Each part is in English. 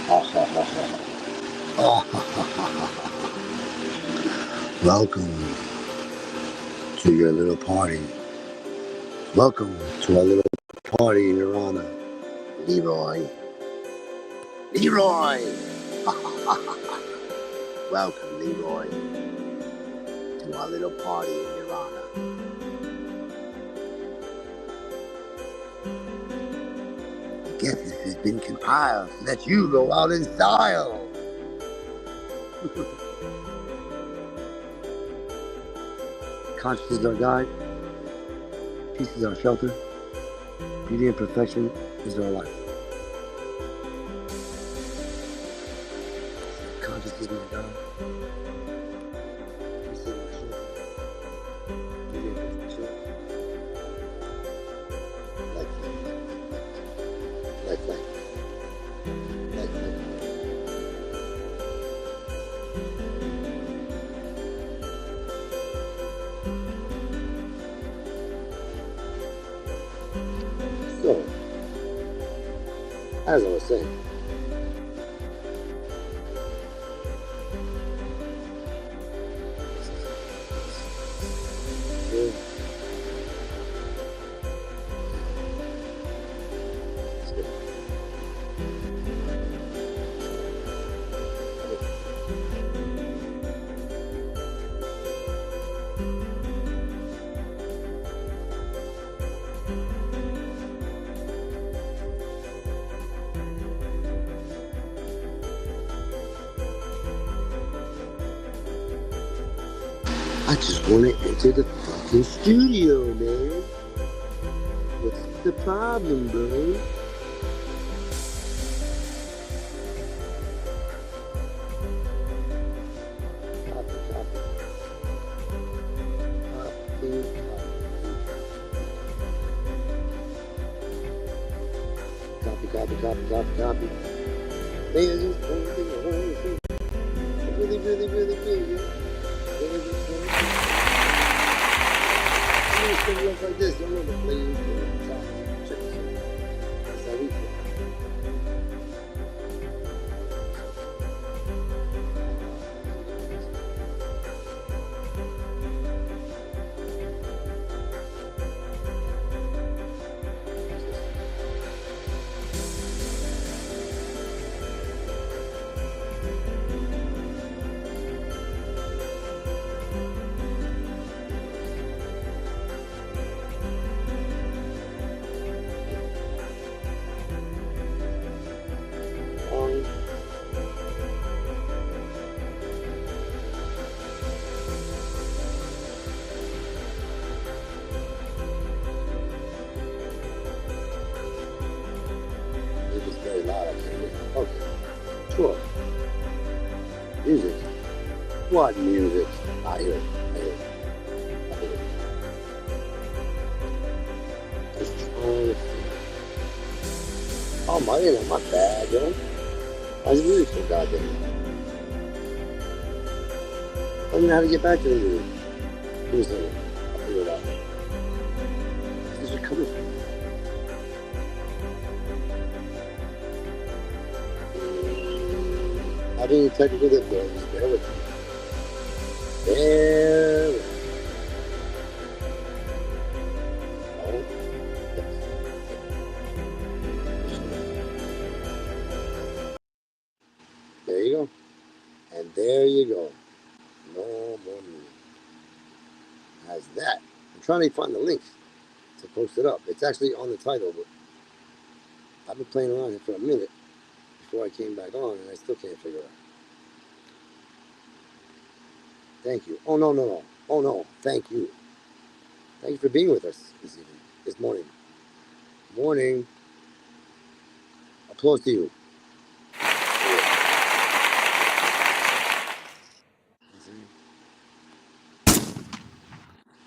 Welcome to your little party. Welcome to our little party in your honor. Leroy. Welcome, Leroy, to our little party in your honor. I guess this has been compiled so that you go out in style. Conscious is our guide. Peace is our shelter. Beauty and perfection is our life. Conscious is my guide. Peace is our shelter. Beauty and perfection. Life. So, as I was saying, I just want to enter the fucking studio, man. What's the problem, bro? Copy. Man, just one thing I want to say. Really big. Stuff like this, don't want to play that's how we feel. Very loud, I can't hear. Okay, sure. Music. What music? I hear it. Just trying to think. Oh, my internet, my bad, yo. Why is the music so goddamn loud? I don't know how to get back to the music. Give me a second. I'll figure it out. Where's it coming from? Having technical difficulties, bear with me. Bear with me. Oh, yes. There you go. And there you go. No more music. How's that? I'm trying to find the links to post it up. It's actually on the title, but I've been playing around here for a minute before I came back on, and I still can't figure it out. Thank you. Oh, no. Oh, no. Thank you. Thank you for being with us this morning. Morning. Applause to you.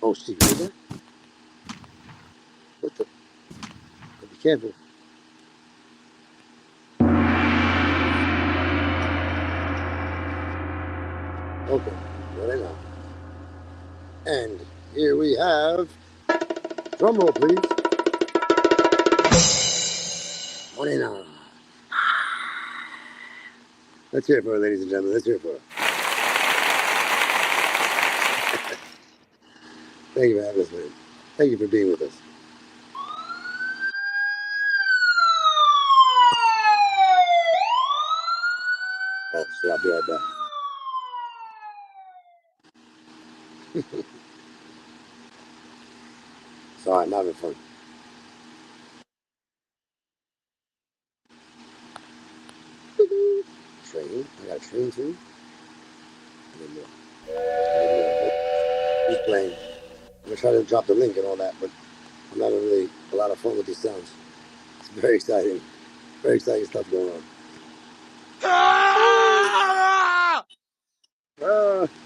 Oh, shit. You heard that? What the? Be careful. Okay. What I know. And here we have, drum roll please. Morena. Let's hear it for her, ladies and gentlemen. Let's hear it for her. Thank you for having us, man. Thank you for being with us. Oh, shit, I'll be right back. Sorry, I'm having fun. Train. I got a train too. And then more. And then more. He's playing. I'm gonna try to drop the link and all that, but I'm having really a lot of fun with these sounds. It's very exciting. Very exciting stuff going on.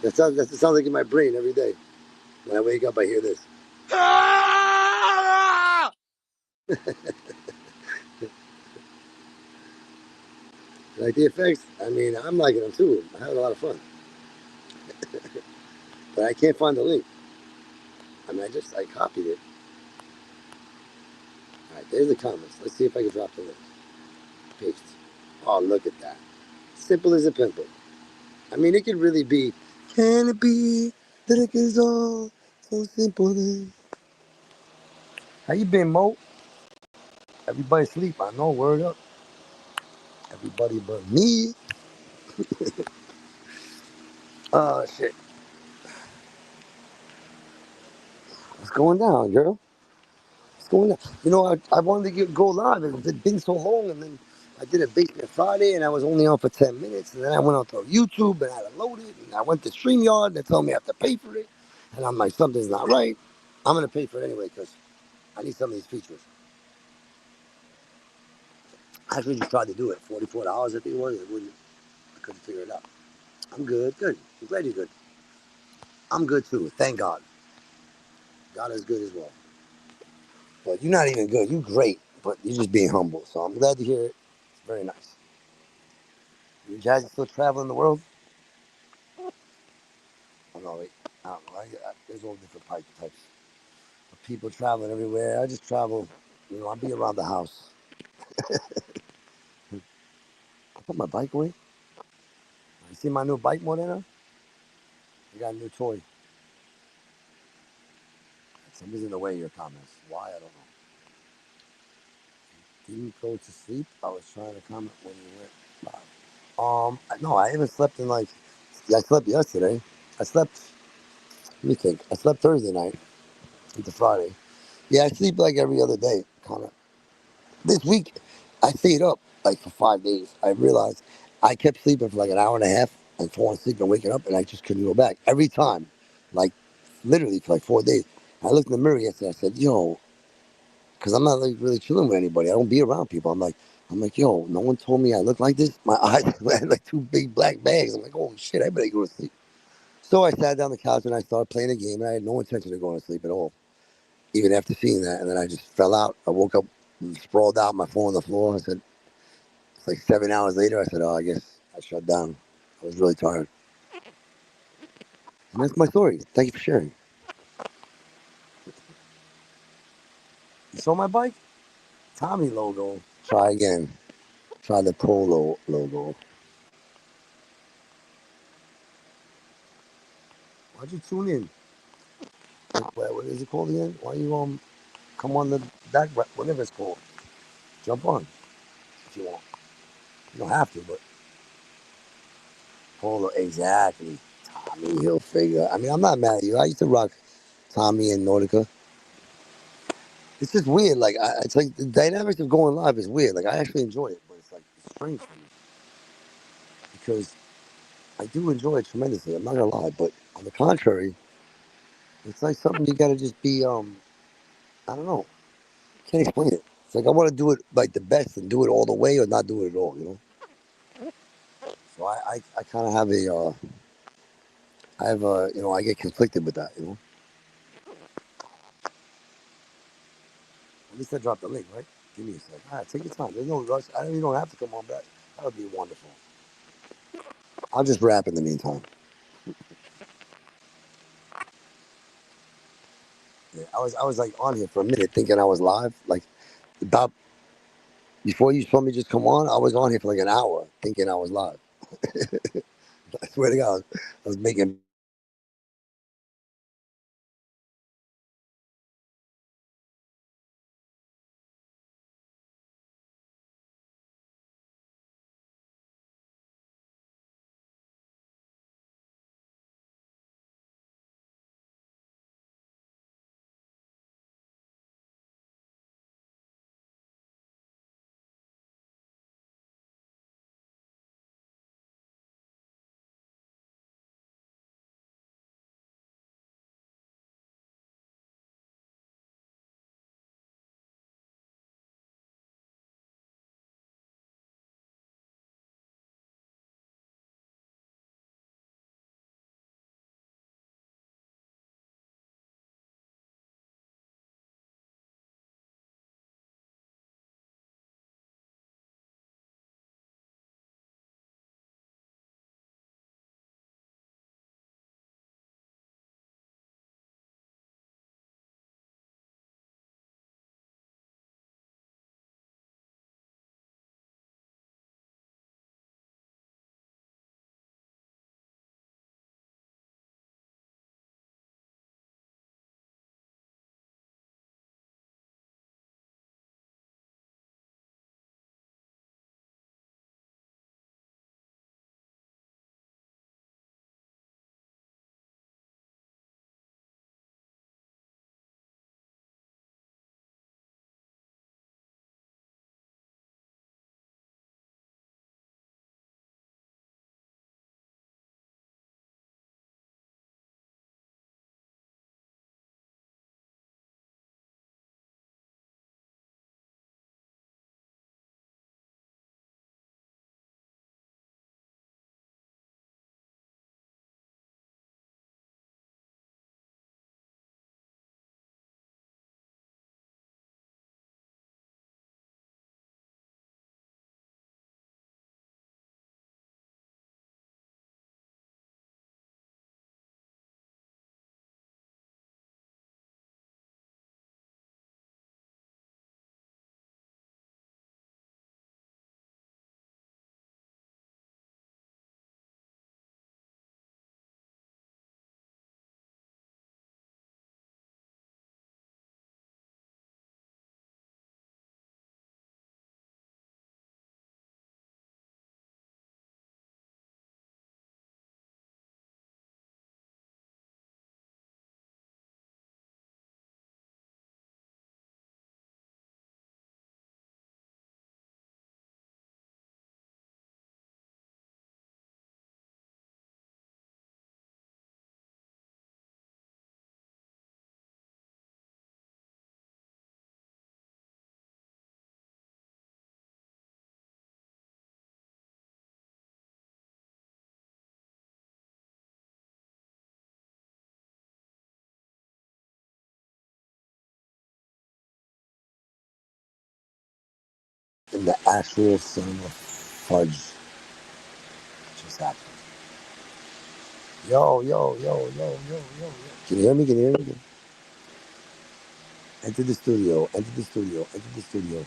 That sounds like in my brain every day. When I wake up, I hear this. Like the effects, I mean, I'm liking them too. I'm having a lot of fun. But I can't find the link. I mean, I copied it. All right, there's the comments. Let's see if I can drop the link. Paste. Oh, look at that. Simple as a pimple. I mean, it could really be. Can it be that it is all so simple then? How you been, Mo? Everybody sleep. I know. Word up. Everybody but me. Oh shit. What's going down, girl? What's going on? You know, I wanted to go live. It's been so long, and then I did a Basement Friday, and I was only on for 10 minutes, and then I went on to YouTube, and I had to load it, and I went to StreamYard, and they told me I have to pay for it, and I'm like, something's not right. I'm going to pay for it anyway, because I need some of these features. I actually just tried to do it. $44, I think it was. I couldn't figure it out. I'm good. Good. I'm glad you're good. I'm good, too. Thank God. God is good as well. But you're not even good. You're great, but you're just being humble, so I'm glad to hear it. It's very nice. You guys still traveling the world? I don't know. I don't know. There's all different types of people traveling everywhere. I just travel. You know, I'll be around the house. I put my bike away. You see my new bike, Morena? I got a new toy. Somebody's in the way of your comments. Why? I don't know. Didn't go to sleep. I was trying to comment when you went live. No, I haven't slept in like. Yeah, I slept yesterday. I slept. Let me think. I slept Thursday night into Friday. Yeah, I sleep like every other day, kind of. This week, I stayed up like for 5 days. I realized I kept sleeping for like an hour and a half and falling asleep and waking up, and I just couldn't go back every time, like literally for like 4 days. I looked in the mirror yesterday. I said, "Yo," because I'm not like really chilling with anybody. I don't be around people. I'm like, "Yo, no one told me I look like this." My eyes had like two big black bags. I'm like, "Oh shit, I better go to sleep." So I sat down on the couch and I started playing a game, and I had no intention of going to sleep at all, even after seeing that. And then I just fell out. I woke up, sprawled out, my phone on the floor. I said, it's like 7 hours later, I said, oh, I guess I shut down. I was really tired. And that's my story. Thank you for sharing. You saw my bike? Tommy logo. Try again. Try the Polo logo. Why'd you tune in? What is it called again? Why you come on the back, whatever it's called. Jump on if you want. You don't have to, but Polo, exactly. Tommy Hilfiger. I mean, I'm not mad at you. I used to rock Tommy and Nautica. It's just weird. Like, it's like the dynamics of going live is weird. Like, I actually enjoy it, but it's like it's strange for me because I do enjoy it tremendously. I'm not gonna lie, but on the contrary, it's like something you gotta just be. I don't know. Can't explain it. It's like I want to do it like the best and do it all the way or not do it at all. You know. So I kind of have I have a, I get conflicted with that. You know. At least I dropped the link, right? Give me a sec. All right, take your time. There's no rush. You don't have to come on back. That would be wonderful. I'll just rap in the meantime. Yeah, I was like on here for a minute thinking I was live. Like about before you saw me just come on, I was on here for like an hour thinking I was live. I swear to God, I was making. In the actual son of fudge just happened. Yo. Can you hear me? Can you hear me? Enter the studio. Enter the studio. Enter the studio.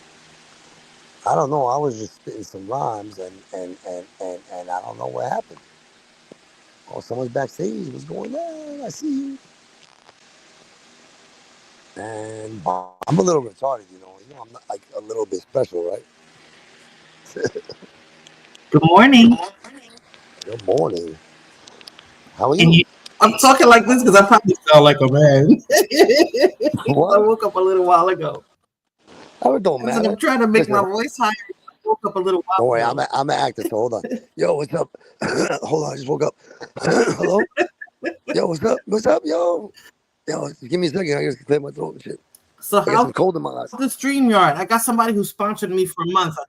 I don't know. I was just spitting some rhymes and I don't know what happened. Oh, someone's backstage. What's going on? I see you. And I'm a little retarded, you know. You know, I'm not like a little bit special, right? Good morning. Good morning. How are And you? you, I'm talking like this because I probably sound like a man. 'Cause I What? woke up a little while ago. Oh, it don't I said I'm matter. trying to make my Listen, voice higher. I woke up a little don't while worry. ago. I'm an actor, so hold on. Yo, what's up? Hold on, I just woke up. Hello? Yo, what's up? What's up, yo? Yo, give me a second. I gotta clear my throat and shit. So I got how's some cold in my eyes. the StreamYard? I got somebody who sponsored me for a month. I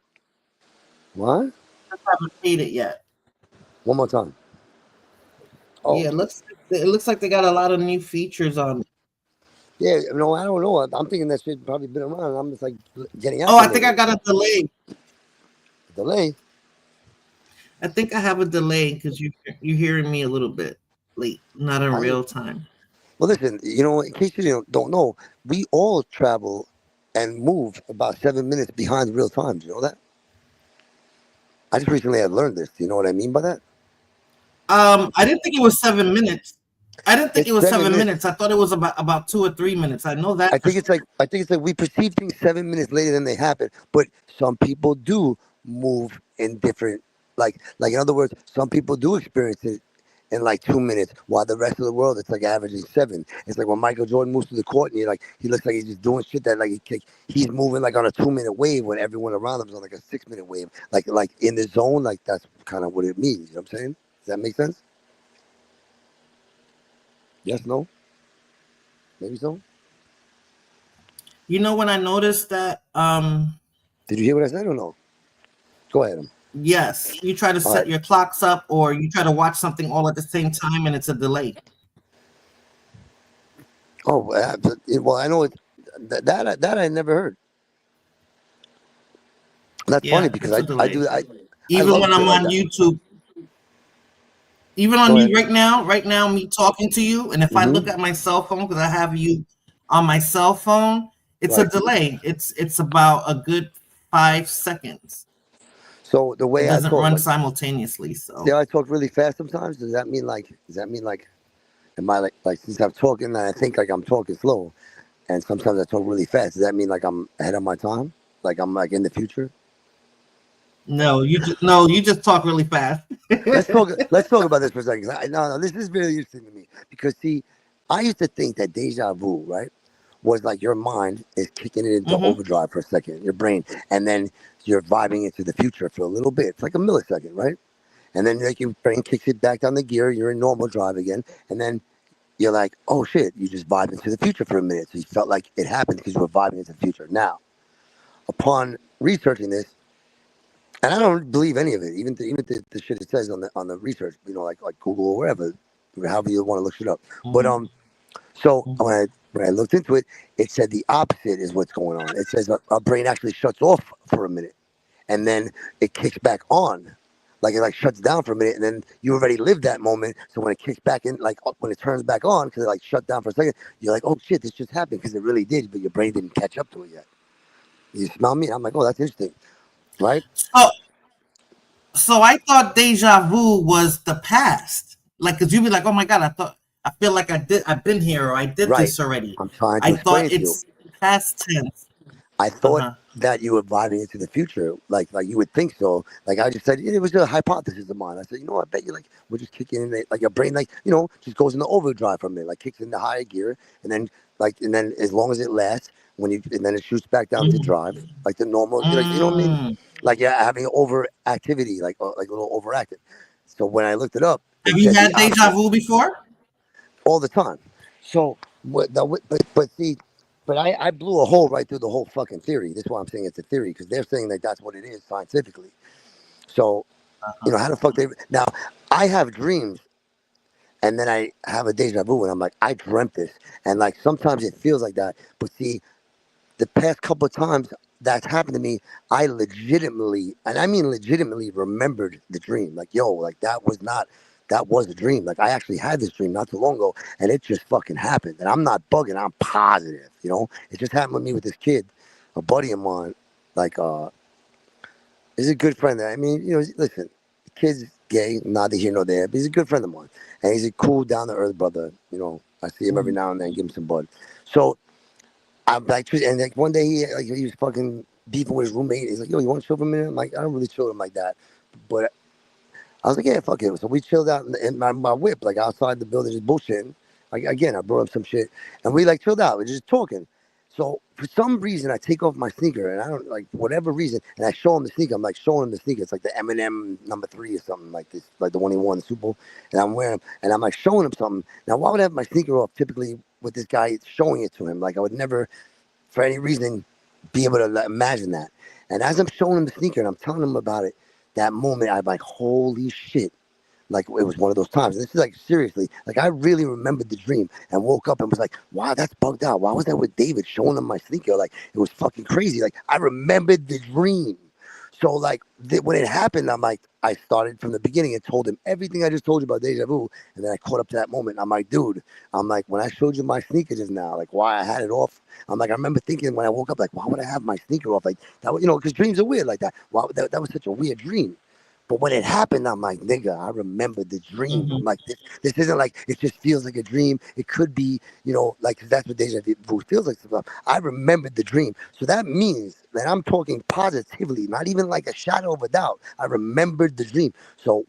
What? just haven't paid it yet. One more time. Oh, Yeah, it looks like they got a lot of new features on it. yeah. No, I don't know. I'm thinking that shit probably been around. I'm just like getting Oh, I think I acclimated. got a delay. Delay. I think I have a delay because you're hearing me a little bit late, not in I ain't. real time. Well, listen. You know, in case you don't know, we all travel and move about 7 minutes behind real time. You know that? I just recently had learned this. Do you know what I mean by that? I didn't think it was 7 minutes. I didn't think It's it was 7 seven minutes. minutes. I thought it was about 2 or 3 minutes. I know that for sure. I think it's like we perceive things 7 minutes later than they happen. But some people do move in different, like in other words, some people do experience it in like 2 minutes, while the rest of the world it's like averaging seven. It's like when Michael Jordan moves to the court and you're like he looks like he's just doing shit that he's moving like on a 2 minute wave when everyone around him is on like a 6 minute wave. Like in the zone, like that's kind of what it means. You know what I'm saying? Does that make sense? Yes, no, maybe so. You know when I noticed that Did you hear what I said or no? Go ahead. yes, you try to All set right. your clocks up or you try to watch something all at the same time and it's a delay. Oh, well, I know it. That I never heard. That's funny Yeah, because it's a I delay. do I Even love when shit I'm like on that. YouTube, even on Go you ahead. right now, me talking to you, and if I look Hmm. at my cell phone because I have you on my cell phone, it's a Right. delay. It's about a good 5 seconds. So the It way I doesn't talk, run like, simultaneously. see So how I talk really fast sometimes. Does that mean like, am I like since I'm talking and I think like I'm talking slow, and sometimes I talk really fast. Does that mean like I'm ahead of my time? Like I'm like in the future? no, you just talk really fast. Let's talk. Let's talk about this for a second. No, this is really interesting to me because see, I used to think that deja vu, right, was like your mind is kicking it into Hmm. overdrive for a second, your brain, and then you're vibing into the future for a little bit. It's like a millisecond, right? And then like your brain kicks it back down the gear. You're in normal drive again, and then you're like, oh shit, you just vibed into the future for a minute. So you felt like it happened because you were vibing into the future. Now, upon researching this, and I don't believe any of it, even the shit it says on the research, like Google or wherever, however you want to look shit up. But Hmm. so when I looked into it, it said the opposite is what's going on. It says our brain actually shuts off for a minute, and then it kicks back on. Like it like shuts down for a minute, and then you already lived that moment. So when it kicks back in, like when it turns back on, because it like shut down for a second, you're like, oh shit, this just happened because it really did, but your brain didn't catch up to it yet. You smell me? I'm like, oh, that's interesting, right? So so I thought deja vu was the past. Like, cause you'd be like, oh my god, I feel like I've been here or I did Right. this already. I'm trying to I explain thought it to you. it's past tense. I Uh thought huh. that you were vibing into the future, like you would think so. Like I just said, it was a hypothesis of mine. I said, I bet you like we're just kicking in, like your brain, like just goes into overdrive from it, like kicks into higher gear, and then and then as long as it lasts, and then it shoots back down to drive, like the normal, like you know what I mean? Mm. Like yeah, having overactivity, like a little overactive. So when I looked it up, Have it you said the had deja opposite vu before? all the time. So, but see, but I blew a hole right through the whole fucking theory. That's why I'm saying it's a theory because they're saying that that's what it is scientifically. So, Uh-huh. how the fuck they now? I have dreams, and then I have a deja vu, and I'm like, I dreamt this, and like sometimes it feels like that. But see, the past couple of times that's happened to me, I legitimately, and I mean legitimately, remembered the dream. Like, yo, like that was a dream. Like, I actually had this dream not too long ago, and it just fucking happened. And I'm not bugging. I'm positive. It just happened with me with this kid, a buddy of mine. Like, he's a good friend. I mean, listen, the kid's gay, neither here nor there, but he's a good friend of mine, and he's a cool, down to earth brother. I see him every Mhm. now and then, give him some bud. So I'm like, and like one day he was fucking beefing with his roommate. He's like, yo, you want to chill for a minute? I'm like, I don't really chill with him like that. But I was like, yeah, fuck it. So we chilled out in my whip, like outside the building, just bullshitting. Like, again, I brought up some shit, and we like chilled out. We're just talking. So for some reason, I take off my sneaker, and I don't like for whatever reason, and I show him the sneaker. I'm like showing him the sneaker. It's like the Eminem #3 or something like this, like the one he won the Super Bowl. And I'm wearing them, and I'm like showing him something. Now, why would I have my sneaker off? Typically, with this guy showing it to him, like I would never for any reason be able to imagine that. And as I'm showing him the sneaker and I'm telling him about it, that moment I'm like, holy shit. Like it was one of those times. And this is like seriously, like I really remembered the dream and woke up and was like, wow, that's bugged out. Why was that with David showing him my sneaker? Like it was fucking crazy. Like I remembered the dream. So like when it happened, I'm like, I started from the beginning and told him everything I just told you about deja vu, and then I caught up to that moment. I'm like, dude, I'm like, when I showed you my sneaker just now, like why I had it off. I'm like, I remember thinking when I woke up, like, why would I have my sneaker off? Like that, because dreams are weird like that. Wow, that was such a weird dream. But when it happened, I'm like, nigga, I remember the dream. Mhm. I'm like, this isn't like it just feels like a dream. It could be, like 'cause that's what deja vu feels like. Sometimes. I remembered the dream, so that means that I'm talking positively, not even like a shadow of a doubt. I remembered the dream. So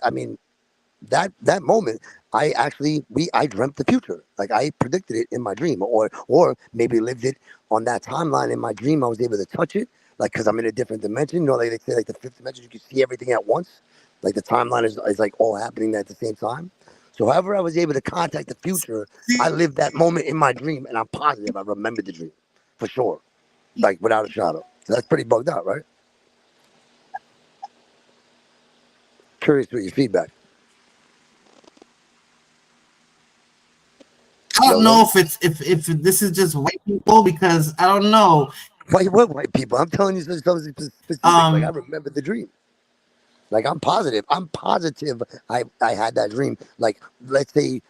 I mean, that moment, I dreamt the future, like I predicted it in my dream, or maybe lived it on that timeline in my dream. I was able to touch it, like because I'm in a different dimension. Like they say, like the fifth dimension, you can see everything at once. Like the timeline is like all happening at the same time. So however I was able to contact the future, I See, lived that moment in my dream, and I'm positive I remembered the dream for sure, like without a shadow. So that's pretty bugged out, right? Curious with your feedback, I don't Lolo. know if it's if this is just white people because I don't know. What white people? I'm telling you something specific. Like I Um, remember the dream. Like I'm positive. I'm positive. I had that dream. Like let's say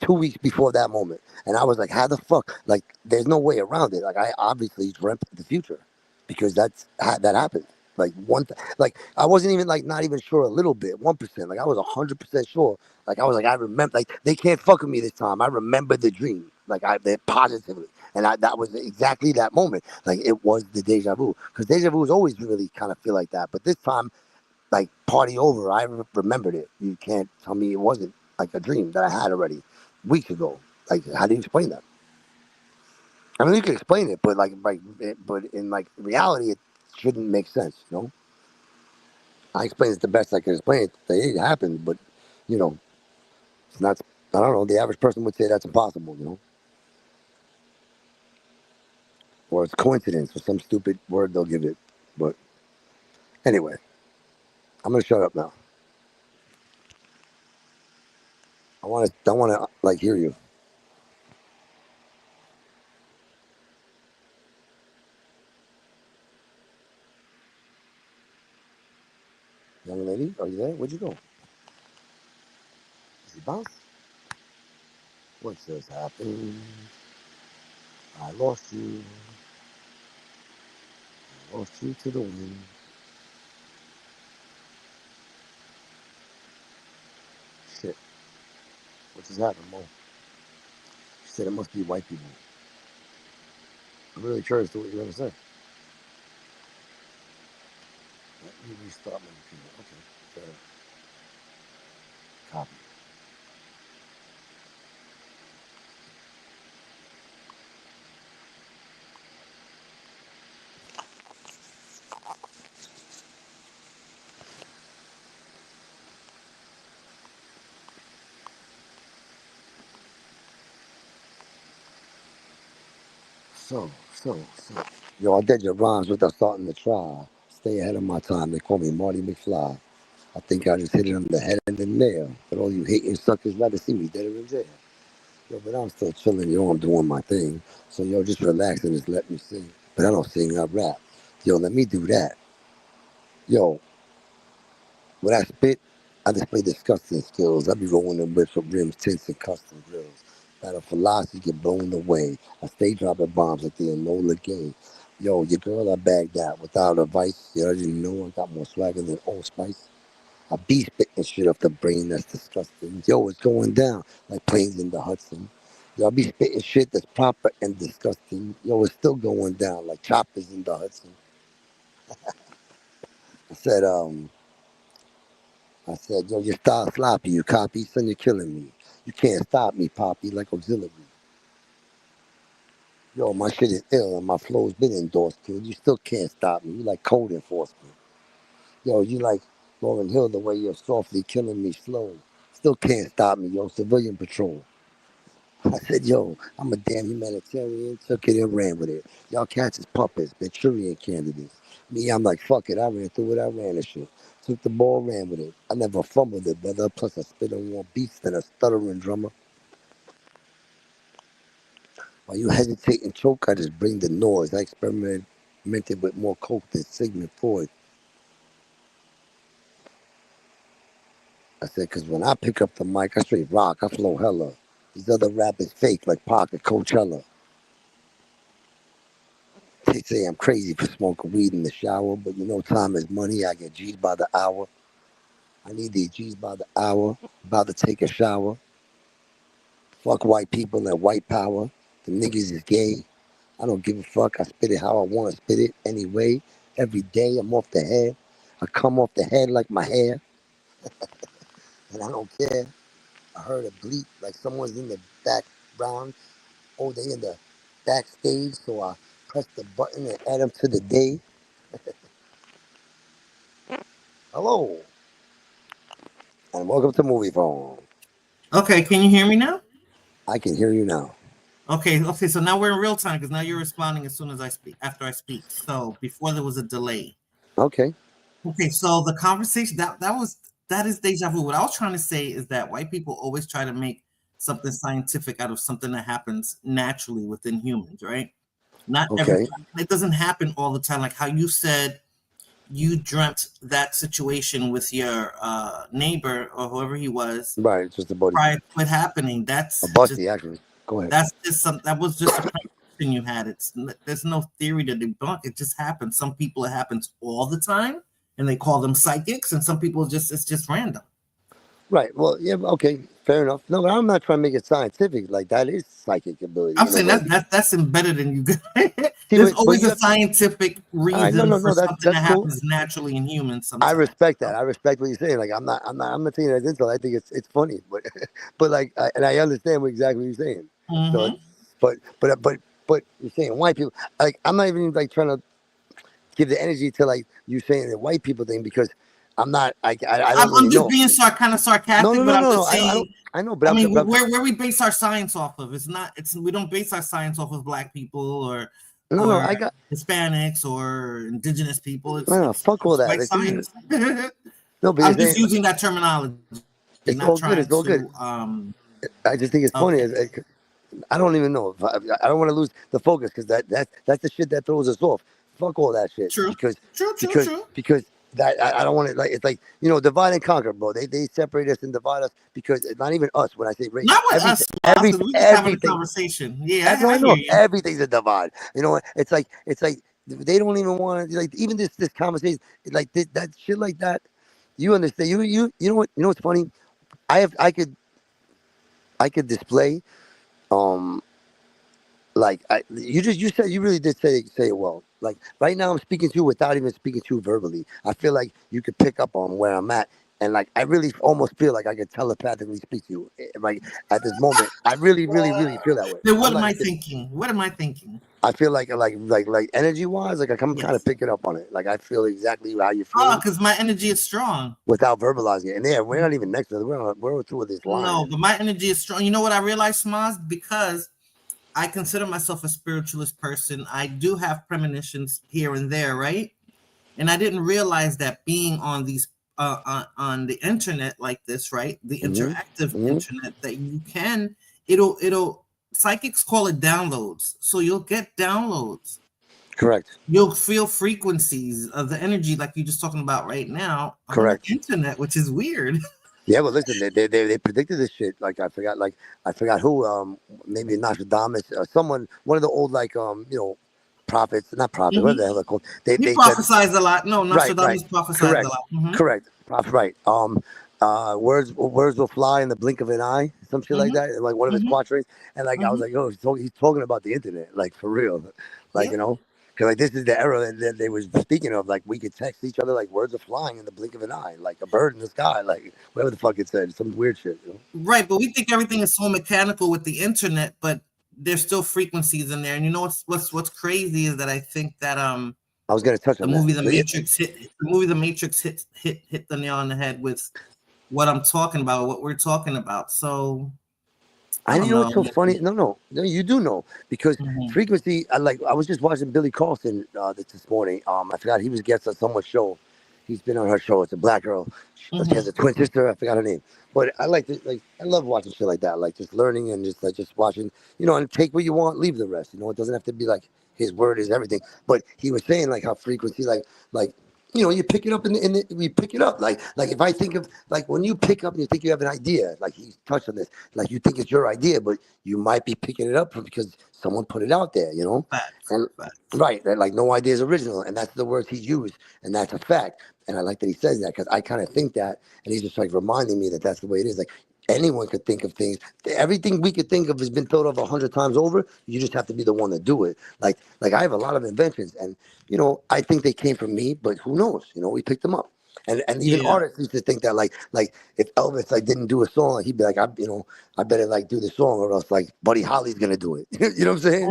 2 weeks before that moment, and I was like, how the fuck? Like there's no way around it. Like I obviously dreamt the future because that happened. Like like I wasn't even like not even sure a little bit, 1%. Like I was 100% sure. Like I was like I remember. Like they can't fuck with me this time. I remember the dream. Like they positively. And that was exactly that moment. Like it was the deja vu. Because deja vu is always really kind of feel like that. But this time like party over. I remembered it. You can't tell me it wasn't like a dream that I had already weeks ago. Like, how do you explain that? I mean, you can explain it, but but in like reality, it shouldn't make sense. I explained it the best I can explain it. It happened, but you know, it's not. I don't know. The average person would say that's impossible. Or it's coincidence or some stupid word they'll give it. But anyway, I'm gonna shut up now. I want to like hear you, young lady. Are you there? Where'd you go? Is he bounced? What just happened? I lost you. Lost you to the wind. Shit. What just happened, Mo? She said it must be white people. I'm really curious to what you're going to say. Let me restart my computer. Okay. Fair. Copy. So. Yo, I did your rhymes without starting to try. Stay ahead of my time. They call me Marty McFly. I think I just hit it on the head and the nail. But all you hating suckers rather see me dead or in jail. Yo, but I'm still chilling. Yo, I'm doing my thing. So, yo, just relax and just let me sing. But I don't sing, I rap. Yo, let me do that. Yo, when I spit, I display disgusting skills. I be rolling the whips with rims, tints, and custom grills. Battle philosophy get blown away. I stay dropping bombs at the Enola game. Yo, your girl I bagged out without advice. You already know I got more swagger than Old Spice. I be spitting shit off the brain that's disgusting. Yo, it's going down like planes in the Hudson. Yo, I be spitting shit that's proper and disgusting. Yo, it's still going down like choppers in the Hudson. I said, um, I said, yo, your style sloppy, you copy, son, you're killing me. You can't stop me, Poppy, like auxiliary. Yo, my shit is ill and my flow's been endorsed, kid. You still can't stop me. You like code enforcement. Yo, you like Lauren Hill the way you're softly killing me slow. Still can't stop me, yo, civilian patrol. I said, yo, I'm a damn humanitarian, took it and ran with it. Y'all cats is puppets, Manchurian candidates. Me, I'm like, fuck it, I ran through it, I ran the shit. Took the ball, ran with it. I never fumbled it, brother. Plus, I spit on more beats than a stuttering drummer. While you hesitate and choke, I just bring the noise. I experimented with more coke than Sigmund Freud. I said, because when I pick up the mic, I straight rock, I flow hella. These other rappers fake like Pac at Coachella. They say I'm crazy for smoking weed in the shower, but you know time is money. I get G's by the hour. I need these G's by the hour. About to take a shower. Fuck white people and white power. The niggas is gay. I don't give a fuck. I spit it how I want to spit it anyway. Every day I'm off the head. I come off the head like my hair, and I don't care. I heard a bleep like someone's in the background. Oh, they in the backstage, so I press the button and add them to the day. Hello, and welcome to Movie Phone. Okay, can you hear me now? I can hear you now. Okay. So now we're in real time because now you're responding as soon as I speak. After I speak. So before there was a delay. Okay. Okay. So the conversation that is deja vu. What I was trying to say is that white people always try to make something scientific out of something that happens naturally within humans, right? Not every Okay. time. It doesn't happen all the time. Like how you said you dreamt that situation with your neighbor or whoever he was Right. Just a buddy. prior to it happening. A That's just busty, actually. Go ahead. that's just some that was just a prediction you had. There's no theory to debunk. It just happens. Some people it happens all the time, and they call them psychics, and some people it's just random. Right. Well, yeah. Okay. Fair enough. No, but I'm not trying to make it scientific. Like that is psychic ability. I'm You know, saying but that's embedded in you. see, There's but always you a have, scientific all right. No, reason no, for no. something that That's cool. happens naturally in humans I sometimes. respect that. I respect what you're saying. Like I'm not taking it as insult. I think it's funny, but but like and I understand what exactly what you're saying. So, Hmm. but you're saying white people. Like I'm not even like trying to give the energy to like you saying the white people thing because I'm not. I don't I'm really just know. being kind of No, sarcastic, no, but no, I'm no, no. just I don't. saying. I know, but I I'm. mean, But I'm where we base our science off of, we don't base our science off of black people no, no. or I got. Hispanics or indigenous people. No, no. Fuck all It's that. white Like, this is, science. no, but you're I'm just saying using that terminology, it's not all good. trying It's all good. to. I just think it's funny. Okay, I don't even know. I don't want to lose the focus because that's the shit that throws us off. Fuck all that shit true, because true, true, because true. because that I don't want to like. It's like divide and conquer, bro. They separate us and divide us because it's not even us. When I say race, Not with everything, us, because we're just having a everything. conversation. Yeah, No, I I hear know you. everything's a divide. It's like they don't even want to like even this conversation like that shit like that. You understand? You know what? You know what's funny? I could display um like you said you really did say it well. Like right now I'm speaking to you without even speaking to you verbally. I feel like you could pick up on where I'm at, and like I really almost feel like I could telepathically speak to you. Like at this moment, I really really really feel that way. Then I'm what am not. I thinking? What am I thinking? I feel like energy wise, like I'm kind of Yes. picking up on it. Like I feel exactly how you're Oh, feeling because my energy is strong. without verbalizing it. And yeah, we're not even next to it. We're through this line. No, but my energy is strong. You know what I realized, Smaz? Because I consider myself a spiritualist person. I do have premonitions here and there, right? And I didn't realize that being on these on the internet like this, right? The Mm-hmm. interactive Mm-hmm. internet that you can, it'll psychics call it downloads. So you'll get downloads. Correct. You'll feel frequencies of the energy like you're just talking about right now on the Correct. internet, which is weird. Yeah, but listen, they predicted this shit. Like I forgot who, maybe Nostradamus, someone, one of the old prophets, not prophets, what Mhm. the hell they're called? They He they said prophesies a lot. No, right, Nostradamus prophesies a correct, lot. Mhm. correct, prophet, right. Words will fly in the blink of an eye, some shit like Mhm. that. Like one of his Mhm. quatrains, and like I was Mhm. like, oh, he's talking about the internet, like for real, like Yep. because like this is the era that they was speaking of. Like we could text each other like words are flying in the blink of an eye, like a bird in the sky, like whatever the fuck it said, some weird shit. Right, but we think everything is so mechanical with the internet, but there's still frequencies in there. And you know what's crazy is that I think that I was gonna touch the on that. movie The So yeah, Matrix hit the nail on the head with what I'm talking about, what we're talking about. So I and don't you know what's know. so funny? No, you do know because Mhm. frequency. I was just watching Billy Carlson this morning. I forgot he was guest on someone's show. He's been on her show. It's a black girl. She has Mhm. a twin sister. I forgot her name. But I I love watching shit like that. Like just learning and just watching. And take what you want, leave the rest. It doesn't have to be like his word is everything. But he was saying like how frequency, like you pick it up we pick it up. Like if I think of, like, when you pick up and you think you have an idea, like he touched on this, like you think it's your idea, but you might be picking it up because someone put it out there, Facts. and Facts. right, that, like, no idea is original, and that's the words he used, and that's a fact. And I like that he says that, because I kind of think that, and he's just like reminding me that that's the way it is. Like, anyone could think of things. Everything we could think of has been thought of 100 times over. You just have to be the one to do it. Like I have a lot of inventions, and I think they came from me, but who knows? We picked them up. And even Yeah. artists used to think that, like if Elvis didn't do a song, he'd be like, I better do the song, or else like Buddy Holly's gonna do it. You know what I'm saying?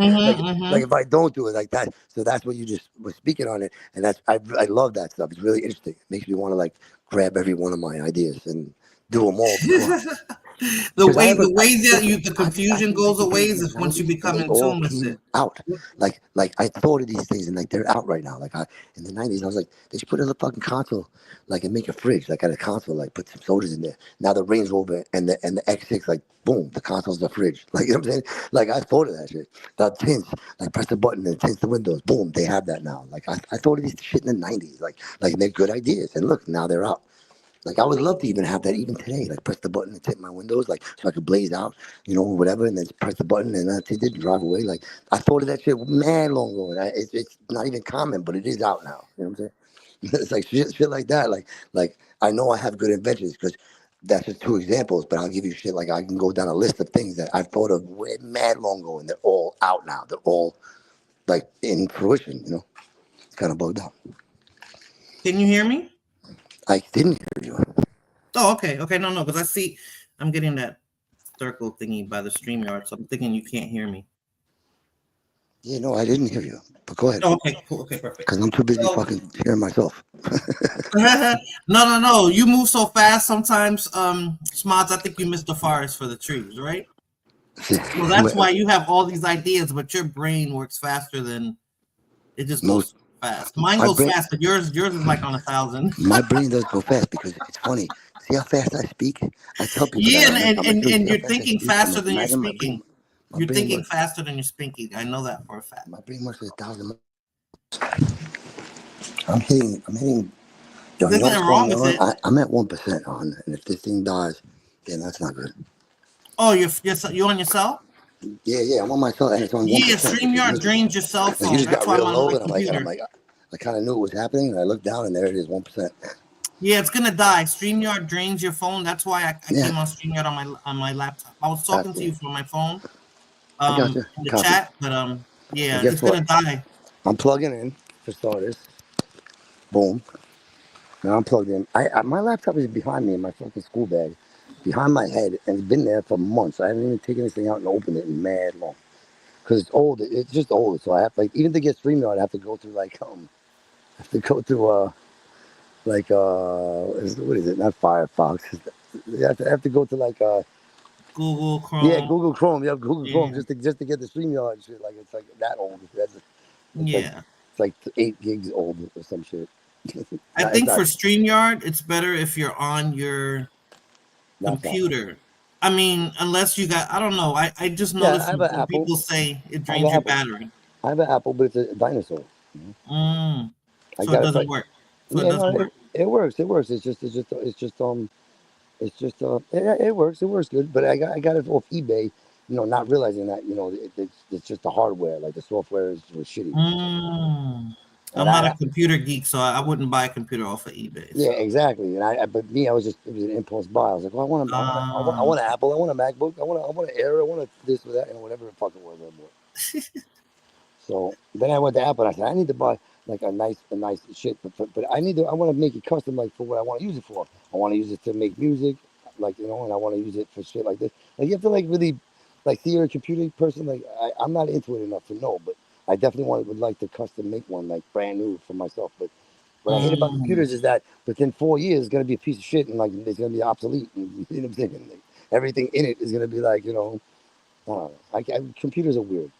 Like if I don't do it like that, so that's what you just were speaking on it, and I love that stuff. It's really interesting. It makes me want to grab every one of my ideas and do them all. The way that the confusion goes away is once you become in tune with it. Out. Like I thought of these things, and they're out right now. Like in the 90s, I was like, they should put it in the fucking console, and make a fridge, at a console, put some sodas in there. Now the Range Rover and the X6, boom, the console's the fridge. You know what I'm saying? I thought of that shit. The tints, press the button and tints the windows. Boom, they have that now. I thought of these shit in the 90s. They're good ideas, and look, now they're out. I would love to even have that even today. Press the button and tint my windows, so I could blaze out, whatever, and then press the button and I tint it and drive away. I thought of that shit mad long ago, and it's not even common, but it is out now. You know what I'm saying? It's shit like that. I know I have good inventions, because that's just two examples, but I'll give you shit. I can go down a list of things that I've thought of way mad long ago, and they're all out now. They're all in fruition. It's kind of bugged out. Can you hear me? I didn't hear you. Oh, okay. No, because I'm getting that circle thingy by the StreamYard, so I'm thinking you can't hear me. Yeah, no, I didn't hear you. But go ahead. Oh, okay, cool. Okay, perfect. Because I'm too busy fucking hearing myself. No. You move so fast sometimes, Smods, I think you missed the forest for the trees, right? Well, that's why you have all these ideas, but your brain works faster than it just goes fast. Mine goes fast, but yours is on 1,000. My brain does go fast because it's funny. See how fast I speak? I tell people. Yeah, and you're thinking faster than you're speaking. You're thinking faster than you're speaking. I know that for a fact. My brain works at 1,000. I'm hitting. There's nothing wrong with it. I'm at 1% on, and if this thing dies, then that's not good. Oh, you're on your cell? Yeah, I'm on my cell, and it's on 1%. Yeah, StreamYard drains your cell phone. You just got real low, and I'm like, I kind of knew it was happening, and I looked down, and there it is, 1%. Yeah, it's gonna die. StreamYard drains your phone. That's why I came on StreamYard on my laptop. I was talking to you from my phone, in the chat, but yeah, it's gonna die. I'm plugging in for starters. Boom. Now I'm plugged in. My laptop is behind me in my fucking school bag, behind my head, and it's been there for months. I haven't even taken this thing out and opened it in mad long, because it's old. It's just old. So I have even to get StreamYard, I have to go through what is it? Not Firefox. You have to go to Google Chrome. Yeah, Google Chrome. You have Google Chrome just to get the StreamYard and shit. It's that old. It's like 8 gigs old or some shit. I think for StreamYard, it's better if you're on your computer. I mean, unless you got, I don't know. I just noticed people say it drains your battery. I have an Apple, but it's a dinosaur. So it doesn't work. So it doesn't work. It works. It works good. But I got it off eBay. Not realizing that it's just the hardware. The software was shitty. I'm not a computer geek, so I wouldn't buy a computer off of eBay. So. Yeah, exactly. And it was an impulse buy. I was like, well, I want an Apple, I want a MacBook, I want an Air, I want this or that, whatever the fuck it was I bought. So then I went to Apple and I said, I need to buy a nice shit, but I want to make it custom, for what I want to use it for. I want to use it to make music, and I want to use it for shit like this. You have to really see you're a computer person. I'm not into it enough to know, but I definitely would like to custom make one brand new for myself. But what I hate about computers is that within 4 years it's gonna be a piece of shit and it's gonna be obsolete. And, you know what I'm saying? Everything in it is gonna be I don't know. Computers are weird.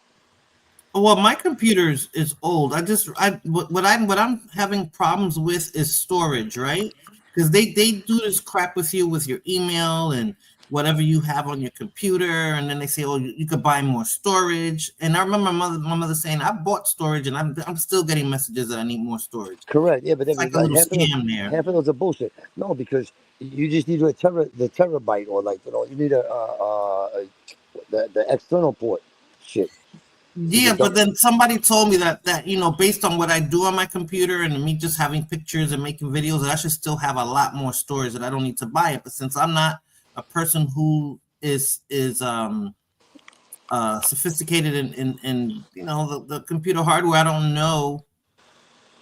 Well, my computer is old. What I'm having problems with is storage, right? Because they do this crap with you with your email and whatever you have on your computer, and then they say, "Oh, you could buy more storage." And I remember my mother saying, "I bought storage, and I'm still getting messages that I need more storage." Correct. Yeah, but It's then like a like little scam there. half of those are bullshit. No, because you just need the terabyte, or like you need the external port shit. You Yeah, just but don't. then somebody told me that based on what I do on my computer and me just having pictures and making videos, that I should still have a lot more storage, that I don't need to buy it. But since I'm not a person who is sophisticated in the computer hardware, I don't know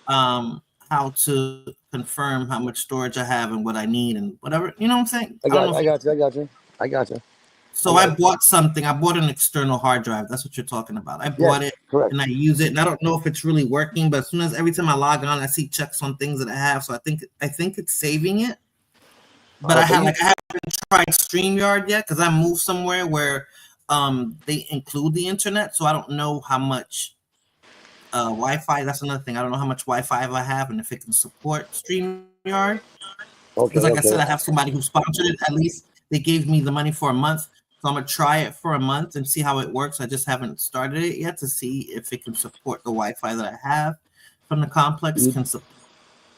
how to confirm how much storage I have and what I need and whatever. You know what I'm saying? I I don't got know. I got you. I got you. I got you. I So I got it. bought something. I bought an external hard drive. That's what you're talking about. I Yes, bought it correct. and I use it, and I don't know if it's really working. But as soon as every time I log on, I see checks on things that I have. So I think it's saving it. But But you I haven't tried StreamYard yet because I moved somewhere where they include the internet. So I don't know how much Wi-Fi. That's another thing. I don't know how much Wi-Fi I have and if it can support StreamYard. Because okay? like I said, Okay. I have somebody who sponsored it. At least they gave me the money for a month. So I'm gonna try it for a month and see how it works. I just haven't started it yet to see if it can support the Wi-Fi that I have from the complex, You can support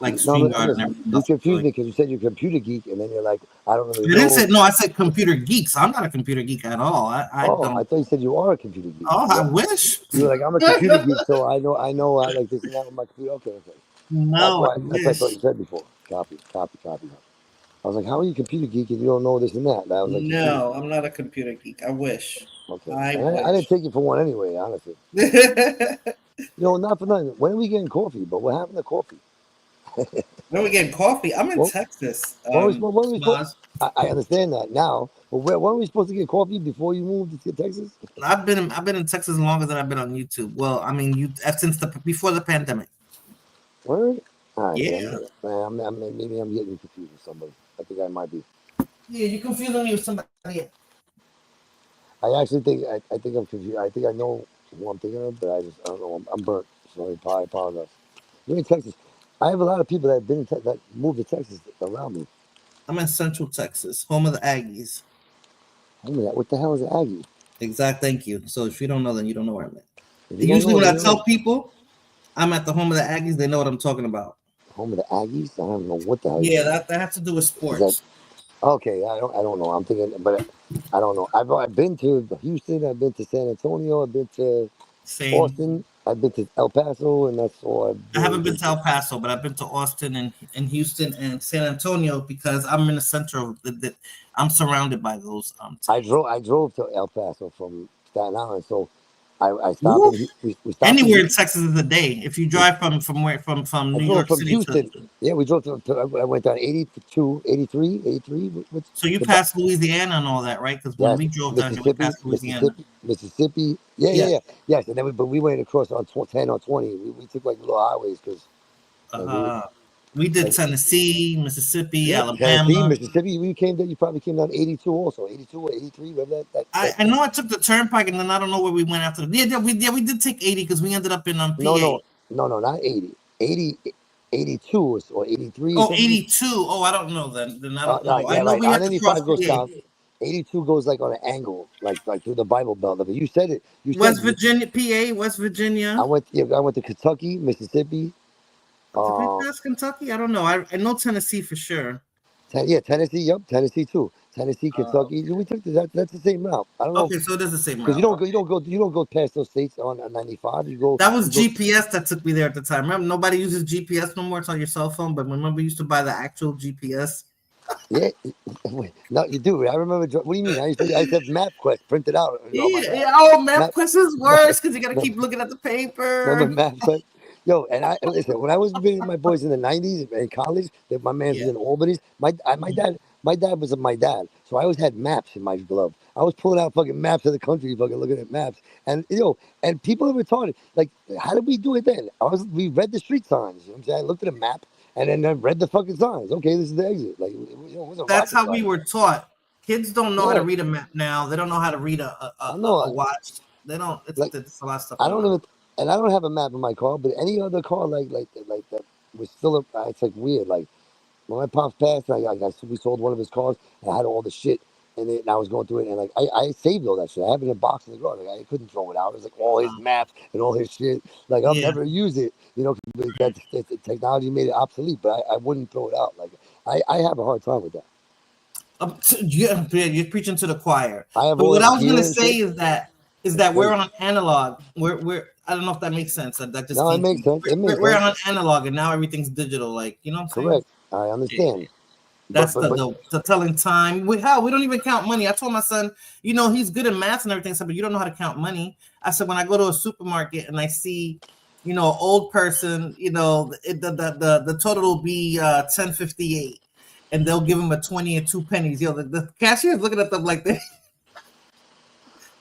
like no, StreamYard and listen. everything You else. confused me because you said you're a computer geek, and then you're like, I don't really I didn't say know. no. I said computer geeks. I'm not a computer geek at all. I Oh, I don't. thought you said you are a computer geek. Oh, I wish. You were like, I'm a computer geek, so I know I like this and that with my computer. Okay, okay. No, I That's what I thought wish. you said before. Copy. I was like, how are you a computer geek and you don't know this and that? And I was like, computer. No, I'm not a computer geek. I wish. Okay. I And I didn't wish. take you for one anyway, honestly. Not for nothing. When are we getting coffee? But what happened to coffee? When we getting coffee? I'm in Well, Texas. when are we supposed? Smoz. I understand that now, but when are we supposed to get coffee before you moved to Texas? I've been in Texas longer than I've been on YouTube. Well, I mean, since before the pandemic. Word? All right, Yeah. maybe I'm getting confused with somebody. I think I might be. Yeah, you confusing me with somebody. I actually think I think I'm confused. I think I know who I'm thinking of, but I don't know. I'm burnt, so I apologize. You're in Texas. I have a lot of people that have been that moved to Texas around me. I'm in Central Texas, home of the Aggies. Oh my God, what the hell is an Aggie? Exact. Thank you. So if you don't know, then you don't know where I'm at. If you don't Usually, know, when then I you tell know. people I'm at the home of the Aggies, they know what I'm talking about. Home of the Aggies. I don't know what the hell. Yeah, that has to do with Is that sports. okay? I don't know. I'm thinking, but I don't know. I've been to Houston. I've been to San Antonio. I've been to Same. Austin. I've been to El Paso, and that's all I've I really haven't been been to to. El Paso, but I've been to Austin and Houston and San Antonio because I'm in the center of I'm surrounded by those towns. I drove to El Paso from Staten Island, so I stopped Woo! in. We stopped in. Anywhere in Texas is a day. If you drive from where from I New drove York from City to, Houston. Yeah, we drove I went down 82, 83, 83. so you The, pass Louisiana and all that, right? Because when yes, we drove down here, we passed Louisiana. Mississippi. Yeah, Yeah. yes. And then but we went across on 10 or 20. We took like little highways because like Uh, we did like Tennessee, Mississippi, yeah, Tennessee, Alabama. Mississippi. We came there. You probably came down 82 also, 82 or 83. Remember that. I know I took the turnpike and then I don't know where we went after. We did take 80 because we ended up in No, PA. not 80. 80, 82 or 83 or Oh, something. 82. Oh, I don't know then. Then I don't No, know. I yeah, know right. we had to cross 95 goes PA. down. 82 goes like on an angle, like through the Bible Belt. But you said it. You said West Virginia, PA, West I Virginia. went. Yeah, I went to Kentucky, Mississippi. Did we Uh, pass Kentucky? I don't know. I know Tennessee for sure. Tennessee. Yep, Tennessee too. Tennessee, Uh, Kentucky. We took that's the same route. I don't know okay, so it is the same because route. you don't go past those states on 95. That was You go. GPS that took me there at the time. Remember, nobody uses GPS no more. It's on your cell phone. But remember, we used to buy the actual GPS. Yeah, wait, no, you do. I remember. What do you mean? I used to have MapQuest printed out on my Yeah. Oh, map. MapQuest is worse because you got to keep looking at the Remember paper. MapQuest? Yo, and I listen. When I was visiting my boys in the '90s in college, my man was Yeah. in Albany. My dad was my dad, so I always had maps in my glove. I was pulling out fucking maps of the country, fucking looking at maps, and and people are retarded. Like, how did we do it then? We read the street signs. You know what I'm saying? I looked at a map and then I read the fucking signs. Okay, this is the exit. Like, it wasn't That's rocket how we science. were taught. Kids don't know how Yeah, to read a map now. They don't know how to read I know. a watch. They don't. Like, It's a lot of stuff I going don't on. even, and I don't have a map in my car, but any other car like that was still it's like weird. Like when my pops passed, we sold one of his cars and I had all the shit. and I was going through it, and like I saved all that shit. I have it in a box in the garage. Like I couldn't throw it out. It was like all his maps and all his shit. Like I'll Yeah. never use it, you know, 'cause that technology made it obsolete. But I wouldn't throw it out. Like I have a hard time with that. Yeah, you're preaching to the choir. I have But all what that I was gonna gear and say shit. is It's that we're crazy. on analog. We're I don't know if that makes sense. That just No, it came to makes me. sense. It makes We're sense. on analog, and now everything's digital. Like, you know what I'm saying? Correct. I Yeah. understand. That's But the telling time. We don't even count money. I told my son, you know, he's good at math and everything. I said, but you don't know how to count money. I said, when I go to a supermarket and I see, you know, an old person, you know, the total will be 10.58, and they'll give him a 20 and 2 pennies. Yo, the cashier's looking at them like this.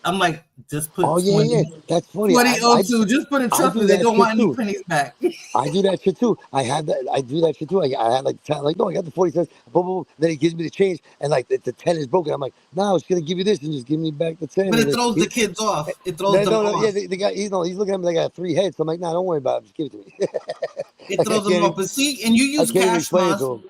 I'm like, just put oh yeah, yeah, 20, that's funny. 2002. Just put it. I Trust do me, they that don't shit want any too. pennies back. I do that shit too. I have that. I do that shit too. I had like 10, like no, I got the 40 cents. Boom, boom, boom. Then he gives me the change, and like the 10 is broken. I'm like, no, I was gonna give you this and just give me back the 10. But And it then throws the kids off. It throws them no, no, yeah, off. the guy, you know, he's looking at me like I got 3 heads. So I'm like, nah, don't worry about it. Just give it to me. It Like throws them off. But see, and you I use can't even cash, explain it Moss. to him.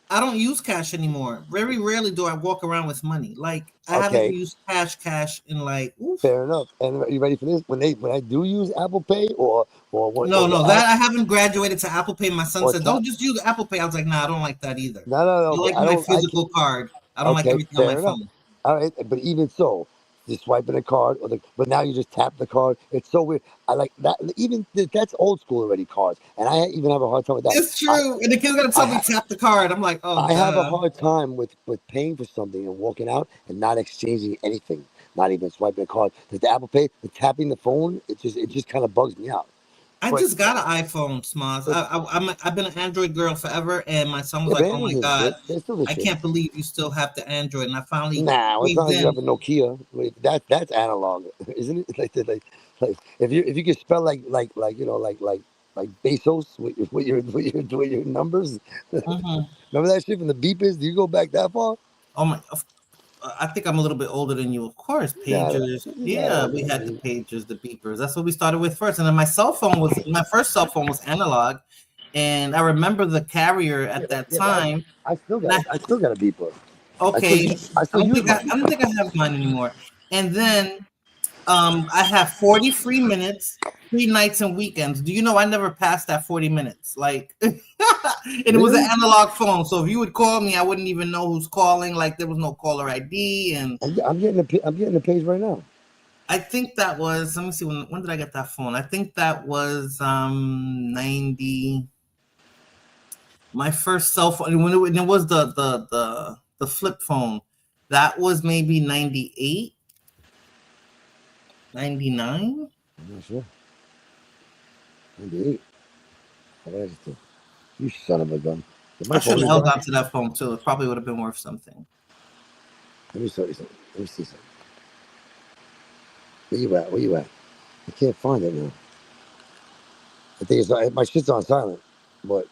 I don't use cash anymore. Very rarely do I walk around with money. Like I haven't Okay, used cash in like oof. fair enough. And you ready for this? When I do use Apple Pay or what No, or the no, app that I haven't graduated to Apple Pay. My son or said, tap, "Don't just use Apple Pay." I was like, "Nah, I don't like that either. no, no, no. I Okay, like I my don't. I physical card. I don't like Okay, everything on my fair enough. phone." All right, but even so, just swiping a card, but now you just tap the card. It's so weird. I like that. Even that's old school already. Cards, and I even have a hard time with that. It's true. And the kid's gonna I, tell me ha- tap the card. I'm like, "Oh, I have a duh." hard time with paying for something and walking out and not exchanging anything, not even swiping a card. The Apple Pay, the tapping the phone, it just kind of bugs me out. I But just got an iPhone, Smoz. but I've been an Android girl forever, and my son was yeah, but like, "Oh my Android's the god, shit. They're still the I shit. can't believe you still have the Android." And I finally Nah, well, it's not caved like you have in. a Nokia. Wait, that's analog, isn't it? Like if you can spell like you know like Bezos with your numbers. Mhm. Remember that shit from the beepers? Do you go back that far? Oh my! I think I'm a little bit older than you. Of course, Nah, pagers. nah, Yeah, we had the pagers, the beepers. That's what we started with first. And then my first cell phone was analog, and I remember the carrier at that yeah, but time. I still And got I still got a beeper. okay, I still use my I don't beeper. think I have mine anymore. And then I have 40 free minutes, free nights and weekends. Do you know I never passed that 40 minutes? Like, and it was an Really? analog phone. So if you would call me, I wouldn't even know who's calling. Like, there was no caller ID. And I'm getting the page right now. I think that was, let me see, when did I get that phone? I think that was 90. My first cell phone, when it was the flip phone, that was maybe 98, 99. I'm not sure. 98. What did I just do? You son of a gun. Did my I should phone have just held die? on to that phone too. It probably would have been worth something. Let me show you something. Let me see something. Where you at? Where you at? I can't find it now. I think my shit's on silent, but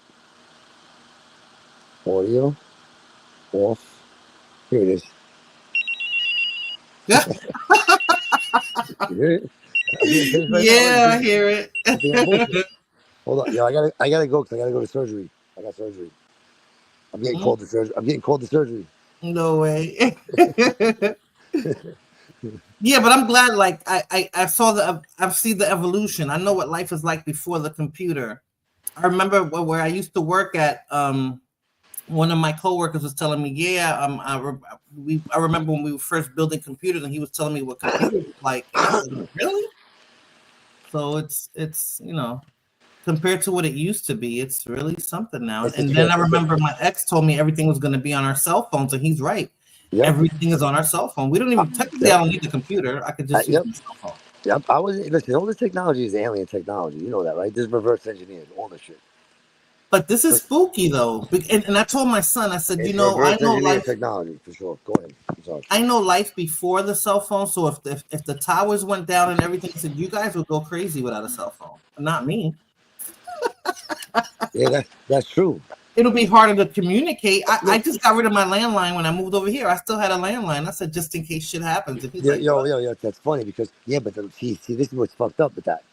audio off. Here it is. Yeah, You hear it? I'm getting paged right now. yeah, I hear it. I think I'm bullshit. Hold on, yo, I gotta go because I gotta go to surgery. I got surgery. I'm getting called to surgery. I'm getting called to surgery. No way. Yeah, but I'm glad. Like I saw I've seen the evolution. I know what life is like before the computer. I remember where I used to work at. One of my coworkers was telling me, "Yeah, I remember when we were first building computers, and he was telling me what computers was like." And I said, "Really?" So it's compared to what it used to be, it's really something now. It's a And then I trip. remember my ex told me everything was going to be on our cell phones, and he's right. Yep. Everything is on our cell phone. We don't even technically. I Yep. don't need the computer. I could just use Yep. my cell phone. Yep. Listen. All this technology is alien technology. You know that, right? This is reverse engineered. All this shit. But this is spooky though, and I told my son, I said, It's I reverse know engineered life. technology for sure. Go ahead. I'm sorry. I know life before the cell phone. So if the towers went down and everything, I said you guys would go crazy without a cell phone. Not me. Yeah, that's true. It'll be harder to communicate. I just got rid of my landline when I moved over here. I still had a landline. I said just in case shit happens. And he's like, "What?" Yo, that's funny because but see, this is what's fucked up with that.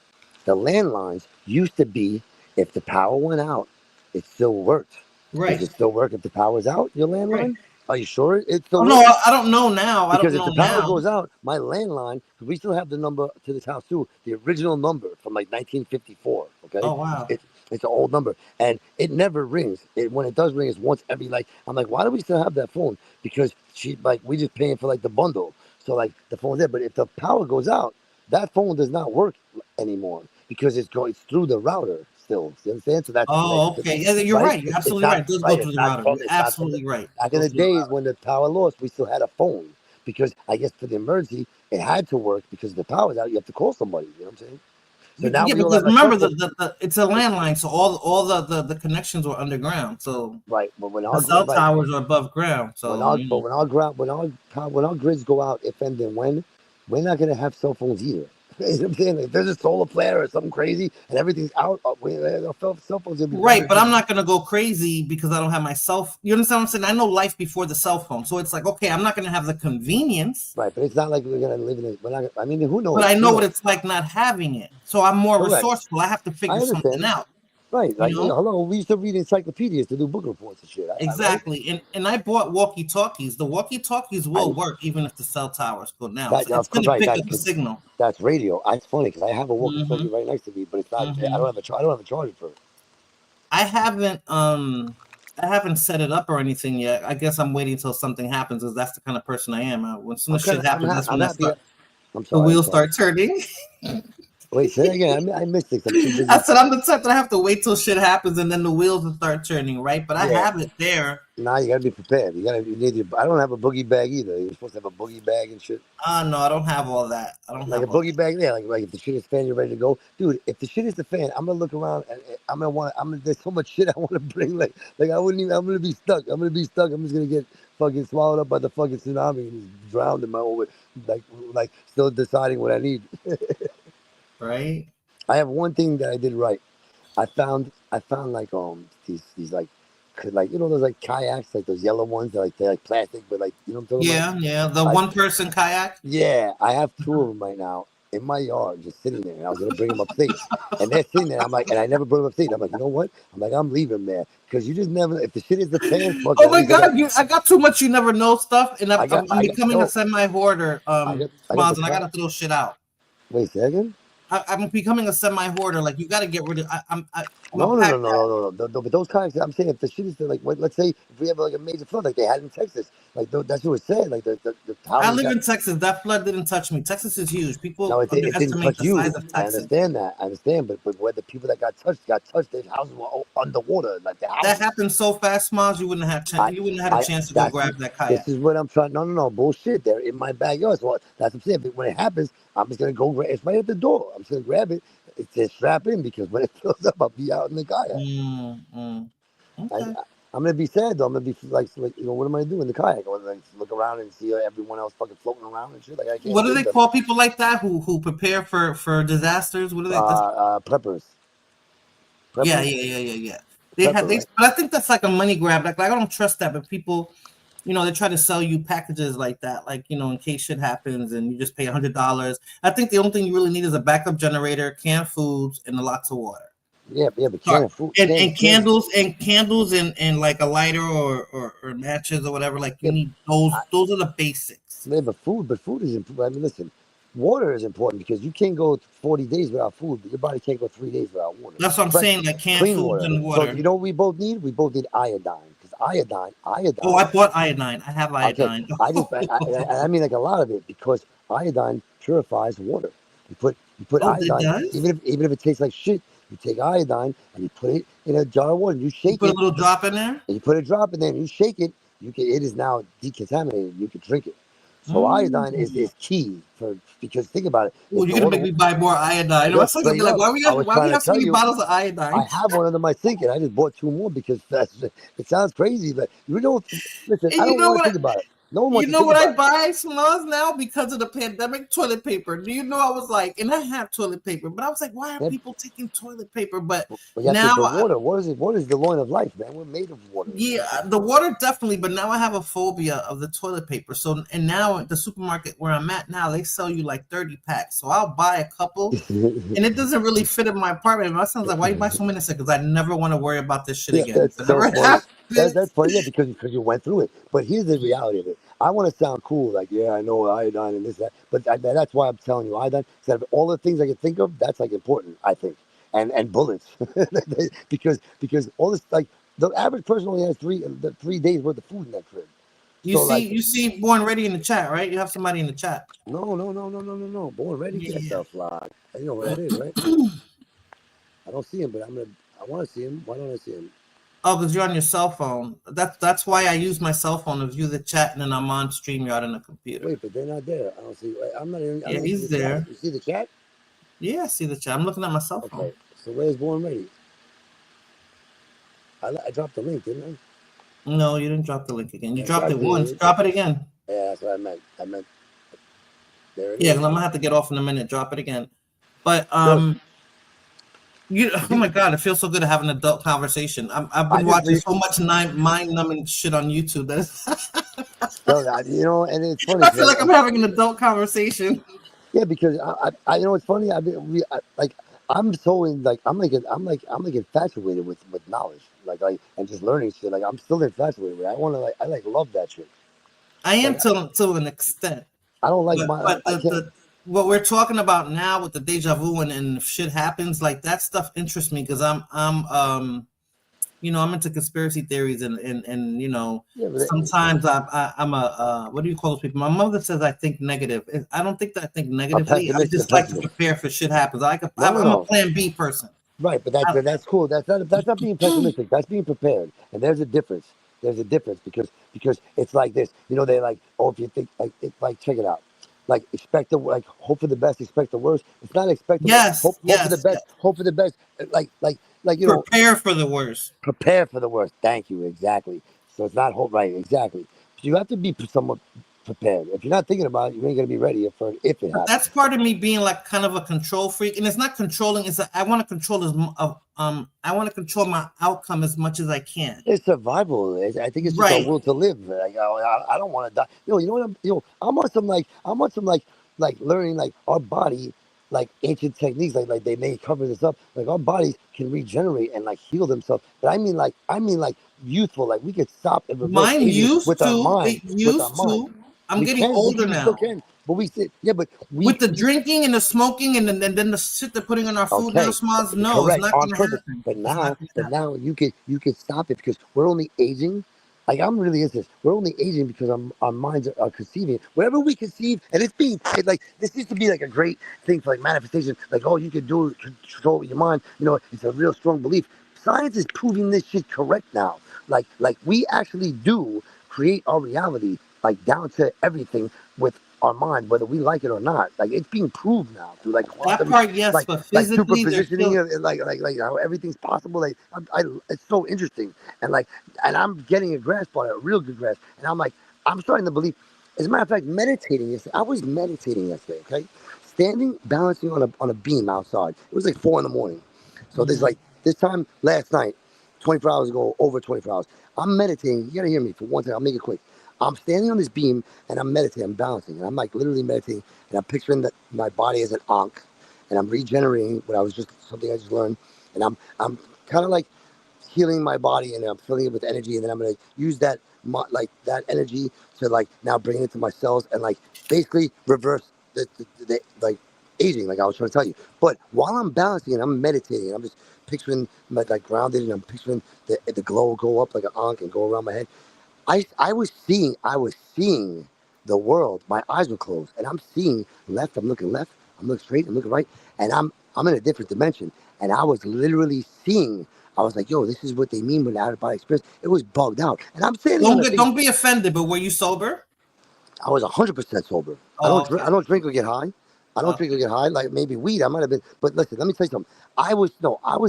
The landlines used to be if the power went out, it still worked. Does Right, it still work if the power's out? Your right. landline? Are you sure it still Oh works? no, I don't know now. I Because don't if know the power now. goes out, my landline, we still have the number to this house too, the original number from like 1954. Okay, Oh wow. it's an old number, and it never rings. When it does ring, it's once every like. I'm like, why do we still have that phone? Because we just paying for like the bundle, so like the phone's there. But if the power goes out, that phone does not work anymore because it's through the router still. You understand? So that's like, Oh, okay. Yeah, you're right. right. You're It's absolutely not right. It does go right. through the router. You're It's not from the absolutely right. It back in goes the through the days router. when the power lost. We still had a phone because I guess for the emergency it had to work because the power's out. You have to call somebody. You know what I'm saying? So now Yeah, we all have because like remember cell phones. it's a landline, so all the connections were underground. So Right, but when the our cell right, towers are above ground. when So our grids go out, if and then when, we're not gonna have cell phones either. You know what I'm saying? If there's a solar flare or something crazy and everything's out, our cell phones will be right, but gone. I'm not gonna go crazy because I don't have my cell. You understand what I'm saying? I know life before the cell phone, so it's like okay, I'm not gonna have the convenience, Right, but it's not like we're gonna live in it. We're not. I mean, who but knows? I Who know what knows? it's like not having it. So I'm more Correct. resourceful. I have to I figure something understand. out. Right, You like know. hello, we used to read encyclopedias to do book reports and shit. Right? Exactly, and I bought walkie talkies. The walkie talkies will I work even if the cell towers go down. that So it's going to right. pick up a signal. That's radio. It's funny because I have a walkie-talkie hmm right next to me, but it's not. I hmm don't have I don't have a charger for it. I haven't set it up or anything yet. I guess I'm waiting until something happens because that's the kind of person I am. When soon as shit happens, that's I'm when happy. I'm the sorry. I'm wheels sorry. start turning. Wait, say it again. I missed it. I'm too I busy. said I'm the type that I have to wait till shit happens and then the wheels will start turning, right? But I Yeah. have it there. Now you gotta be prepared. You need your. I don't have a boogie bag either. You're supposed to have a boogie bag and shit. No, I don't have all that. I don't Like a have all boogie bag, yeah. Like if the shit is fan, you're ready to go, dude. If the shit is the fan, I'm gonna look around and I'm gonna want. There's so much shit I want to bring. Like I wouldn't even. I'm gonna be stuck. I'm just gonna get fucking swallowed up by the fucking tsunami and just drowned in my own. Like still deciding what I need. that, right? I have one thing that I did right. I found like these like those like kayaks, like those yellow ones, they're like plastic, but like you know what I'm talking about. Yeah. The I one person kayak. Yeah, I have two of them right now in my yard, just sitting there. And I was gonna bring them upstate, and they're sitting there. I'm like, and I never brought them upstate. I'm like, you know what? I'm leaving them there because you just never. If the shit is the fan, fuck it. Oh At my least I got, god, I got too much you never know stuff, and I'm I got becoming a no. semi hoarder, I got the Smalls, and I car. gotta throw shit out. Wait, say again? I'm becoming a semi hoarder. Like you gotta get rid of. I'm a No, no, no, pack no, rat. no, no, no. But those kayaks, I'm saying, if the shit is like, let's say if we have like a major flood like they had in Texas, like that's what it said. Like the I towers live got. in Texas. That flood didn't touch me. Texas is huge. No, People it didn't underestimate touch the size you. of I Texas. understand that. I understand, but where the people that got touched, their houses were underwater, like their That houses. happened so fast, Smalls. I, You wouldn't have had a chance to go that's grab that this kayak. is what I'm trying. No, no, no, bullshit. They're in my backyard. So that's what I'm saying. But when it happens, I'm just gonna go grab. It's right at the door. I'm just gonna grab it. It's just strap in because when it fills up, I'll be out in the kayak. I, Okay. I'm gonna be sad though. I'm gonna be like, what am I doing in the kayak? I want to like look around and see everyone else fucking floating around and shit. Like I can't What do save they them. call people like that who prepare for disasters? What do they? Preppers, Yeah, preppers, yeah. prepper, right? But I think that's like a money grab. Like I don't trust that, but people, they try to sell you packages like that, like in case shit happens and you just pay $100. I think the only thing you really need is a backup generator, canned foods, and lots of water. Yeah, but Sorry. canned food, And candles and like a lighter or matches or whatever. Like you yeah, need those. Those are the basics. yeah, but food is important. I mean, listen, water is important because you can't go 40 days without food, but your body can't go 3 days without water. That's what I'm Fresh, saying. Like canned clean foods water. and So water. you know what we both need? We both need iodine because Oh, I iodine. bought iodine. I have Okay, iodine. I mean like a lot of it because iodine purifies water. You put Oh, it iodine, does. even if it tastes like shit. You take iodine and you put it in a jar of water. You You shake put a it, little drop in there. and you put a drop in there. And you shake it. It is now decontaminated. You can drink it. So iodine Mm. is key because think about it. Oh, If you're the gonna water, make me buy more iodine. My son's gonna be straight like, up, I was why we trying to have so tell many you. bottles of I iodine? have one under my sink, and I just bought two more because it sounds crazy, but you know, listen, And I don't want to think about it. No one you wants to know think what I about it. buy Smalls now because of the pandemic? Toilet paper. Do you know I was like, and I have toilet paper, but I was like, why are Yeah, people taking toilet paper? But but you have to, now, but water, what is it? What is the loin of life, man? We're made of water. You know yeah, the water definitely. But now I have a phobia of the toilet paper. So and now at the supermarket where I'm at now, they sell you like 30 packs. So I'll buy a couple. And it doesn't really fit in my apartment. My son's like, why you buy so many? Because I never want to worry about this shit Yeah, again. that's If I so never funny. have That's funny, yeah, because you went through it. But here's the reality of it. I want to sound cool, like, yeah, I know iodine and this, that. But that's why I'm telling you iodine. Instead of all the things I can think of, that's like important, I think. And bullets, because all this, like, the average person only has 3 days worth of food in that crib. So like, you see Born Ready in the chat, right? You have somebody in the chat. no. Born ready, get Yeah. the fly. You know what that is, right? I don't see him, but I want to see him. Why don't I see him? Oh, because you're on your cell phone. That's why I use my cell phone to view the chat, and then I'm on StreamYard on the computer. Wait, but they're not there. I don't see. I'm not even. I don't he's see the there. Chat. You see the chat? Yeah, I see the chat. I'm looking at my cell phone. Okay, so where's Born Ready? I dropped the link, didn't I? No, you didn't drop the link again. You Yes, dropped I it once. did. Drop it again. Yeah, that's what I meant. There it Yeah, is. because I'm gonna have to get off in a minute. Drop it again. But Good. oh my god, it feels so good to have an adult conversation. I've been watching so much mind-numbing shit on YouTube. You know, and it's funny. I feel like I'm having an adult conversation. Yeah, because I you know, it's funny. I'm so in, like, I'm like infatuated with knowledge, like and just learning shit. Like, I'm still infatuated with it. I want to, like, I like love that shit. I am to an extent. I don't like what we're talking about now with the deja vu and if shit happens, like, that stuff interests me because I'm into conspiracy theories and you know, sometimes I'm a what do you call those people? My mother says I think negative. I don't think that I think negatively. I just like to prepare for shit happens. I'm a plan B person. Right, but that's cool. That's not being pessimistic. That's being prepared. And there's a difference. Because it's like this. You know, they're like, oh, if you think, like, it's like, check it out. Like, hope for the best, expect the worst. It's not expect the worst. Hope for the best. Yes. Hope for the best. Like you know, prepare for the worst. Prepare for the worst. Thank you. Exactly. So it's not hope, right? Exactly. But you have to be somewhat prepared. If you're not thinking about it, you ain't gonna be ready for it if it happens. That's part of me being like kind of a control freak, and it's not controlling. It's I want to control I want to control my outcome as much as I can. It's survival. I think it's just a will to live. Like, I don't want to die. You know what? I'm on some learning, like, our body, like, ancient techniques, like they may cover this up. Like, our bodies can regenerate and, like, heal themselves. But I mean like youthful. Like, we could stop and reverse mine used with to. our mind. I'm getting older now. But we said, yeah, but with the drinking and the smoking and then the shit they're putting on our food now, Smalls, no, correct, it's not gonna happen. But now you could stop it because we're only aging. Like, I'm really into this. We're only aging because our minds are conceiving. Whatever we conceive, and it's being, like, this used to be like a great thing for, like, manifestation. Like, oh, you can do it, control your mind. You know, it's a real strong belief. Science is proving this shit correct now. Like we actually do create our reality, like, down to everything with our mind, whether we like it or not. Like, it's being proved now through, like, quantum, that part, yes, but physically, like superpositioning, like how everything's possible. Like, it's so interesting, and I'm getting a grasp on it, a real good grasp. And I'm starting to believe. As a matter of fact, meditating yesterday. I was meditating yesterday. Okay, standing, balancing on a beam outside. It was like 4 a.m. So this time last night, 24 hours ago, over 24 hours. I'm meditating. You gotta hear me for one thing. I'll make it quick. I'm standing on this beam and I'm meditating, I'm balancing, and I'm, like, literally meditating, and I'm picturing that my body as an ankh, and I'm regenerating something I just learned, and I'm kind of like healing my body, and I'm filling it with energy, and then I'm gonna use that energy to, like, now bring it into my cells and, like, basically reverse the like, aging, like I was trying to tell you. But while I'm balancing and I'm meditating, and I'm just picturing my, like, grounded, and I'm picturing the glow go up like an ankh and go around my head. I was seeing the world. My eyes were closed, and I'm seeing left. I'm looking left. I'm looking straight. I'm looking right, and I'm in a different dimension. And I was literally seeing. I was like, "Yo, this is what they mean with out of body experience." It was bugged out, and I'm saying, don't be offended. But were you sober? I was 100% sober. I don't drink or get high. I don't drink or get high. Like, maybe weed, I might have been. But listen, let me tell you something. I was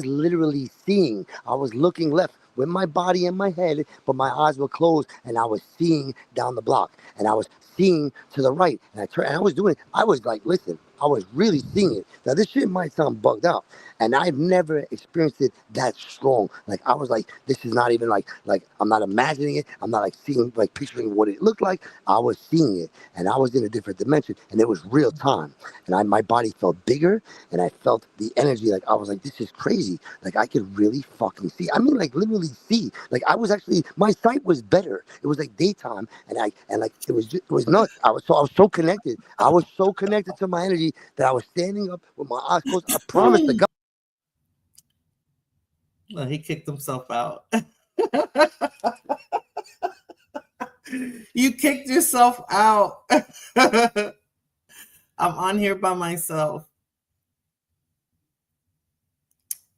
literally seeing. I was looking left with my body and my head, but my eyes were closed, and I was seeing down the block, and I was seeing to the right, and I was doing it. I was like, listen, I was really seeing it. Now, this shit might sound bugged out, and I've never experienced it that strong. Like I was like, this is not even like I'm not imagining it. I'm not like seeing like picturing what it looked like. I was seeing it, and I was in a different dimension, and it was real time. And my body felt bigger, and I felt the energy. Like I was like, this is crazy. Like I could really fucking see. I mean, like literally see. Like I was actually, my sight was better. It was like daytime, and like it was nuts. I was so connected. I was so connected to my energy that I was standing up with my eyes closed. I promised to God. Well, he kicked himself out. You kicked yourself out. I'm on here by myself.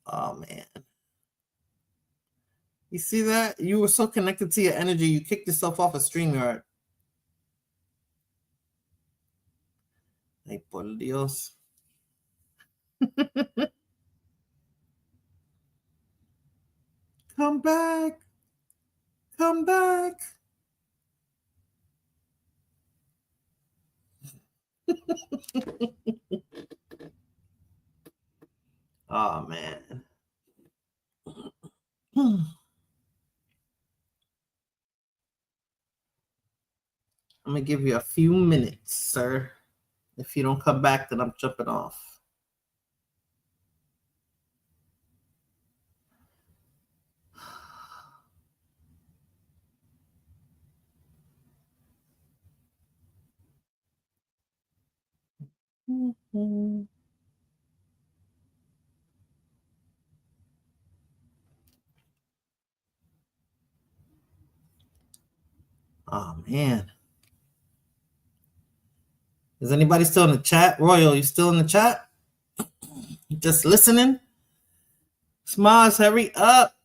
Oh man. You see that? You were so connected to your energy, you kicked yourself off a StreamYard. Ay, por Dios. Come back. Come back. Oh man. I'm gonna give you a few minutes, sir. If you don't come back, then I'm jumping off. Oh man. Is anybody still in the chat? Royal, you still in the chat? Just listening? Smiles, hurry up.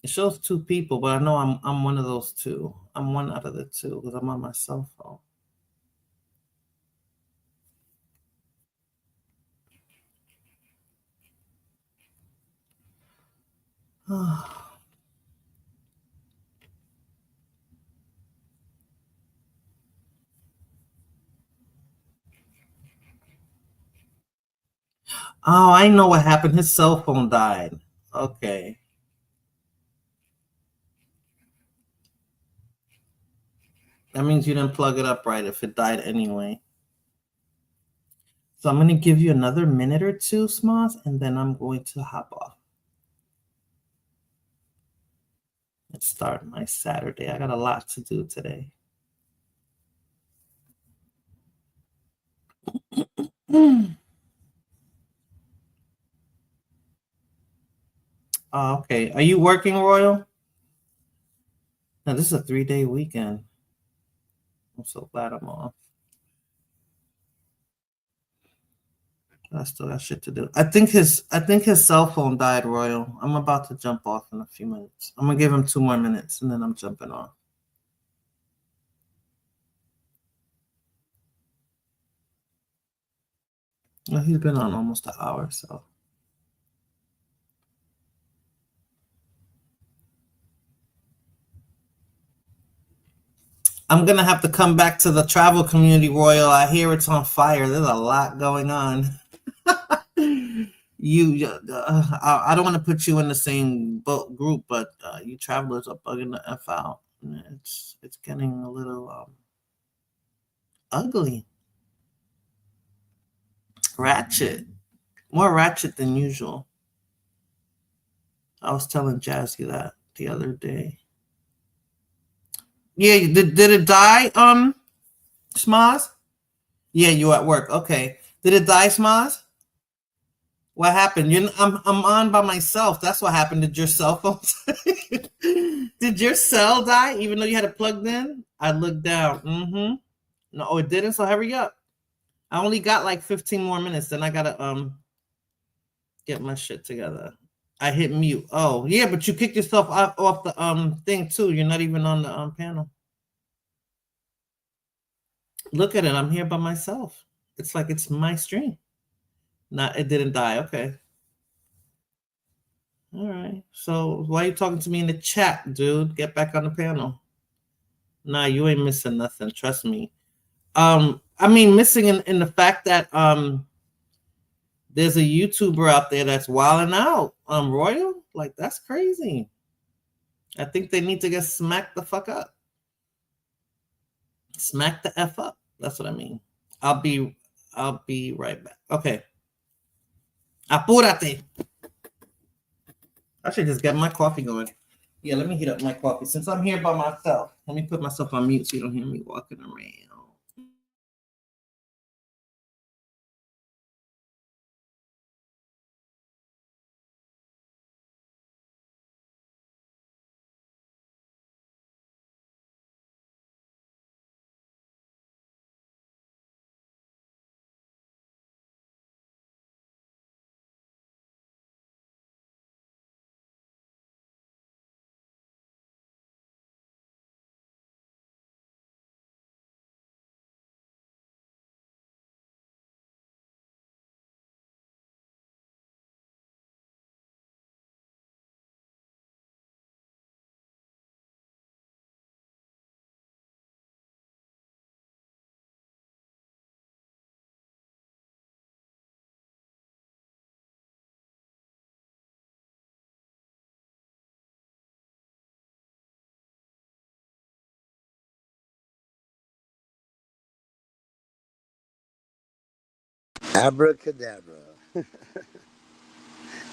It shows 2 people, but I know I'm one of those 2. I'm one out of the 2 because I'm on my cell phone. Oh, I know what happened. His cell phone died. Okay. That means you didn't plug it up right if it died anyway. So I'm going to give you another minute or 2, Smoss, and then I'm going to hop off. Let's start my Saturday. I got a lot to do today. Oh, okay. Are you working, Royal? No, this is a 3-day weekend. I'm so glad I'm off. I still got shit to do. I think his cell phone died, Royal. I'm about to jump off in a few minutes. I'm gonna give him 2 more minutes and then I'm jumping off. Well, he's been on almost an hour, so. I'm gonna have to come back to the travel community, Royal. I hear it's on fire. There's a lot going on. I don't want to put you in the same boat group, but you travelers are bugging the F out. It's getting a little ugly. Ratchet. More ratchet than usual. I was telling Jazzy that the other day. Yeah, did it die, Smoz? Yeah, you at work. Okay. Did it die, Smoz? What happened? I'm on by myself. That's what happened. Did your cell phone? Did your cell die even though you had it plugged in? I looked down. Mm-hmm. No, it didn't. So hurry up. I only got like 15 more minutes. Then I gotta get my shit together. I hit mute. Oh yeah, but you kicked yourself off the thing too. You're not even on the panel. Look at it. I'm here by myself. It's like it's my stream. It didn't die. Okay. All right. So why are you talking to me in the chat, dude? Get back on the panel. Nah, you ain't missing nothing. Trust me. I mean, missing in the fact that There's a YouTuber out there that's wilding out. Royal, like that's crazy. I think they need to get smacked the fuck up. Smack the F up. That's what I mean. I'll be right back. Okay. Apúrate. I should just get my coffee going. Yeah, let me heat up my coffee. Since I'm here by myself, let me put myself on mute so you don't hear me walking around. Abracadabra.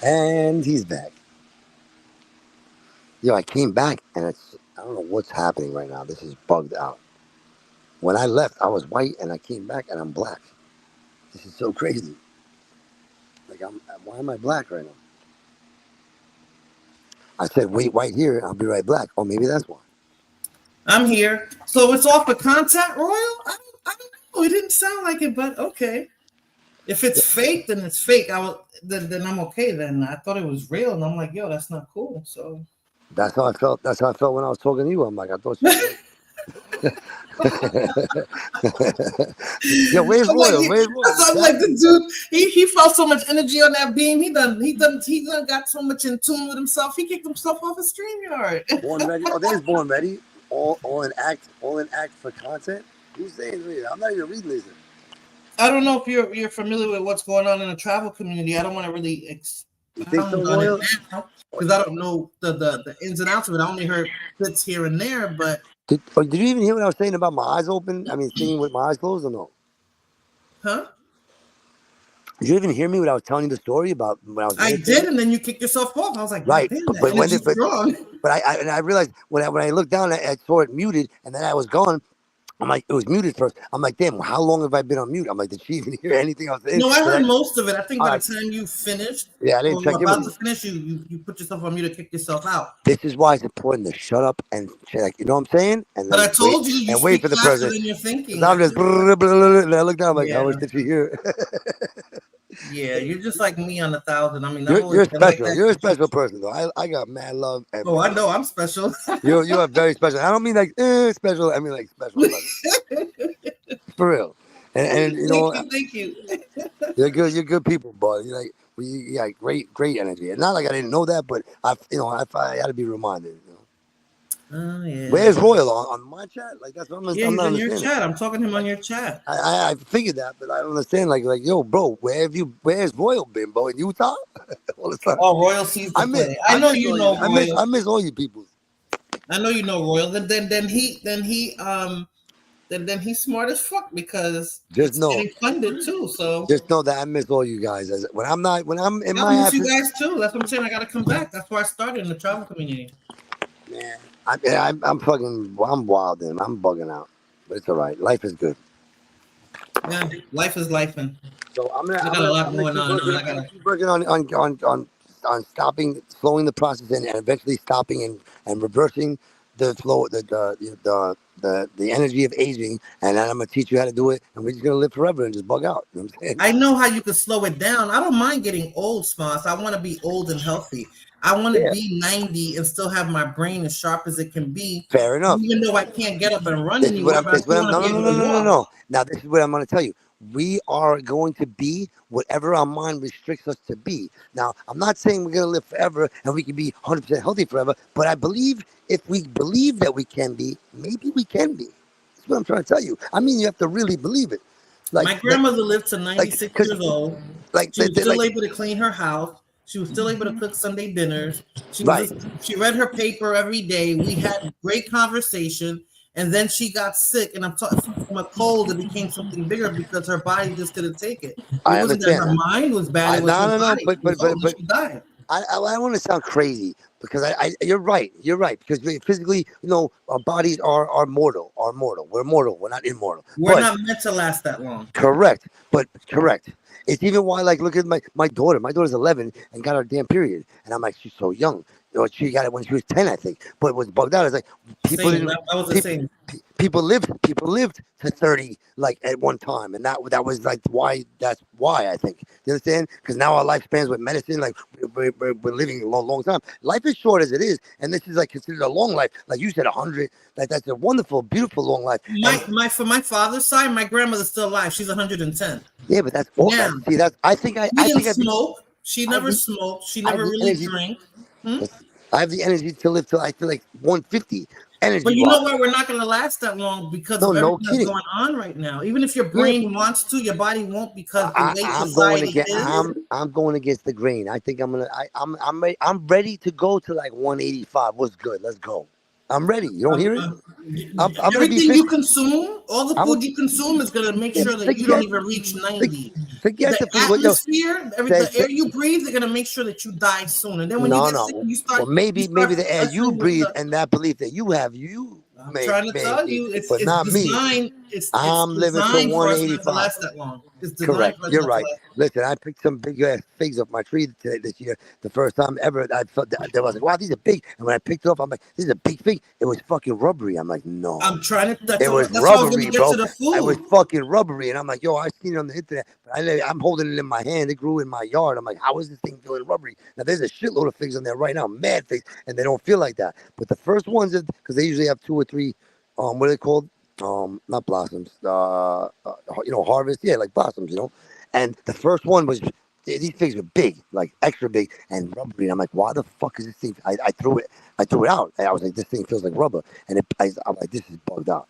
And he's back. Yo, I came back and I don't know what's happening right now. This is bugged out. When I left, I was white and I came back and I'm black. This is so crazy. Like, why am I black right now? I said, wait, white here, I'll be right black. Oh, maybe that's why. I'm here. So it's off the content, Royal? I don't know. It didn't sound like it, but okay. If it's fake, then it's fake. Then I'm okay. Then I thought it was real, and I'm like, yo, that's not cool. So that's how I felt. That's how I felt when I was talking to you. I'm like, I thought you. Yo, where's Royal? Where's Royal? I'm like, the dude, he felt so much energy on that beam. He done got so much in tune with himself. He kicked himself off his StreamYard. Born Ready. Oh, there's Born Ready. All in act for content. Who's saying that? I'm not even reading this. I don't know if you're familiar with what's going on in the travel community. I don't want to really because I don't know the ins and outs of it. I only heard bits here and there, but did you even hear what I was saying about my eyes open? I mean, singing with my eyes closed or no? Huh? Did you even hear me when I was telling you the story about when I was? I did, and then you kicked yourself off. I was like, right, but I realized when I looked down, I saw it muted, and then I was gone. I'm like, it was muted first. I'm like, damn, how long have I been on mute? I'm like, did she even hear anything I was saying? No, I heard most of it. I think by the time you finished, I didn't check about to finish, you put yourself on mute and kick yourself out. This is why it's important to shut up and like, you know what I'm saying? And but I told you and wait for the person. You're thinking. I'm just and I look down, I'm like, how much did she hear? Yeah, you're just like me on 1,000. I mean, you're special. You're a special person, though. I got mad love. I know I'm special. you are very special. I don't mean like special. I mean like special. For real. And you know, thank you. You're good. You're good people, bud. You're like you got great energy. And not like I didn't know that, but I had to be reminded. You know. Oh yeah. Where's Royal on my chat? Like that's what I'm. Yeah, he's on your chat. I'm talking to him on your chat. I figured that, but I don't understand. Like yo, bro, where's Royal been, bro? In Utah? All the time. Oh, Royal sees the play. I know you know Royal. I miss all you people. I know you know Royal. Then he's smart as fuck because just know getting funded too. So just know that I miss all you guys. When I'm in my miss you guys too. That's what I'm saying. I gotta come back. That's why I started in the travel community. Man, I'm wild and I'm bugging out, but it's all right. Life is good. Yeah, life is life, and so I'm gonna keep working on stopping, slowing the process and eventually stopping and reversing the flow, the energy of aging, and then I'm gonna teach you how to do it, and we're just gonna live forever and just bug out. You know what I'm saying? I know how you can slow it down. I don't mind getting old, Smoss. I want to be old and healthy. I want to be 90 and still have my brain as sharp as it can be. Fair enough. Even though I can't get up and run anymore. No. Now this is what I'm gonna tell you. We are going to be whatever our mind restricts us to be. Now, I'm not saying we're going to live forever and we can be 100% healthy forever, but I believe if we believe that we can be, maybe we can be. That's what I'm trying to tell you. I mean, you have to really believe it. Like my grandmother lived to 96 years old. like She was still like able to clean her house. She was still able to cook Sunday dinners. right. She read her paper every day. We had great conversation. And then she got sick, and I'm talking from a cold. It became something bigger because her body just couldn't take it. It I wasn't that understand her that. mind was bad; it was her No, body. She was old and she died. I don't want to sound crazy because you're right. You're right because physically, our bodies are mortal. We're mortal. We're not immortal. We're not meant to last that long. Correct. It's even why, like, look at my daughter. My daughter's 11 and got her damn period, and I'm like, she's so young. She got it when she was 10, I think. But it was bugged out. It's like people didn't. That was the same. People lived to 30 like at one time, and that was like why. That's why I think. You understand? Because now our lifespans with medicine, like we're living a long time. Life is short as it is, and this is like considered a long life. Like you said, 100. That's a wonderful, beautiful long life. For my father's side, my grandmother's still alive. She's 110. Yeah, but that's all. Yeah. See, that's I think I didn't think smoke. She never smoked. She never really drank. I have the energy to live till I feel like 150. Energy. But you know what? We're not going to last that long because of everything that's going on right now. Even if your brain wants to, your body won't because the way society is. I'm going against the grain. I think I'm ready to go to like 185. What's good? Let's go. I'm ready. You don't hear it? Everything you consume, all the food you consume is going to make sure that you don't even reach 90. Forget the atmosphere, the air you breathe, they're going to make sure that you die soon. And then when you get sick, you start. Well, maybe the air you breathe and that belief that you have, I'm trying to tell you, it's not designed. Me. I'm living to 185. To last that long. Correct. You're right. Listen, I picked some big ass figs off my tree this year. The first time ever, I felt that I was like, "Wow, these are big." And when I picked it up, I'm like, "This is a big fig." It was fucking rubbery. I'm like, "No." I'm trying to. It was rubbery, bro. It was fucking rubbery, and I'm like, "Yo, I seen it on the internet, but I'm holding it in my hand. It grew in my yard. I'm like, how is this thing feeling rubbery?" Now there's a shitload of figs on there right now, mad figs, and they don't feel like that. But the first ones, because they usually have 2 or 3, what are they called? Not blossoms, harvest, like blossoms, and the first one was, these figs were big, like extra big and rubbery, and I'm like, why the fuck is this thing? I threw it out, and I was like, this thing feels like rubber, and I'm like, this is bugged out.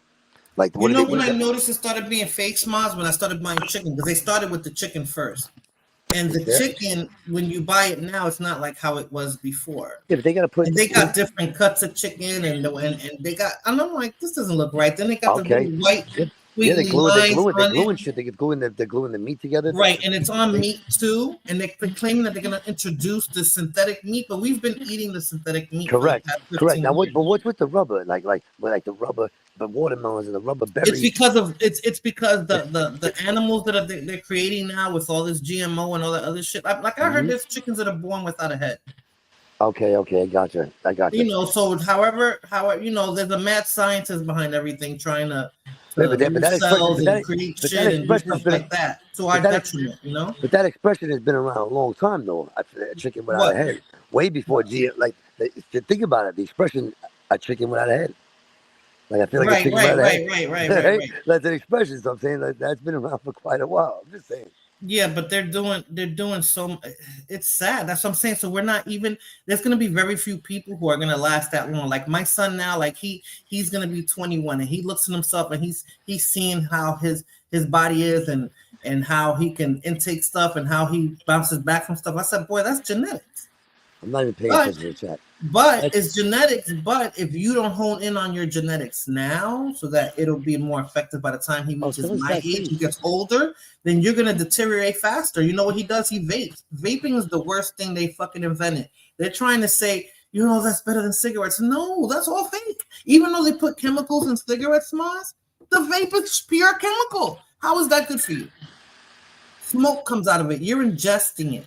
Like, when I noticed it started being fake smiles when I started buying chicken, because they started with the chicken first. And the chicken, when you buy it now, it's not like how it was before. Yeah, but they got to they got different cuts of chicken, and they got. And I'm like, this doesn't look right. Then they got the little white. Yeah, they're gluing shit. They're gluing the meat together. Right, and it's on meat too. And they're claiming that they're going to introduce the synthetic meat, but we've been eating the synthetic meat. Correct. Now, what's with the rubber? Like the rubber, the watermelons and the rubber berries. It's because the animals that they're creating now with all this GMO and all that other shit. I heard there's chickens that are born without a head. Okay, I gotcha. So however, there's a mad scientist behind everything trying to. But that create shit and stuff like that. So our detriment, But that expression has been around a long time, though. A chicken without a head, way before think about it. The expression "a chicken without a head." Like, I feel like a chicken without a head. Right. That's an expression. So I'm saying that's been around for quite a while. I'm just saying. Yeah, but they're doing so. It's sad. That's what I'm saying. So we're not even. There's going to be very few people who are going to last that long. Like my son now, like he's going to be 21, and he looks at himself and he's seeing how his body is and how he can intake stuff and how he bounces back from stuff. I said, boy, that's genetics. I'm not even paying attention to the chat. But it's genetics. But if you don't hone in on your genetics now, so that it'll be more effective by the time he reaches my age and gets older, then you're gonna deteriorate faster. You know what he does? He vapes. Vaping is the worst thing they fucking invented. They're trying to say, that's better than cigarettes. No, that's all fake. Even though they put chemicals in cigarettes, Maz, the vape is pure chemical. How is that good for you? Smoke comes out of it. You're ingesting it.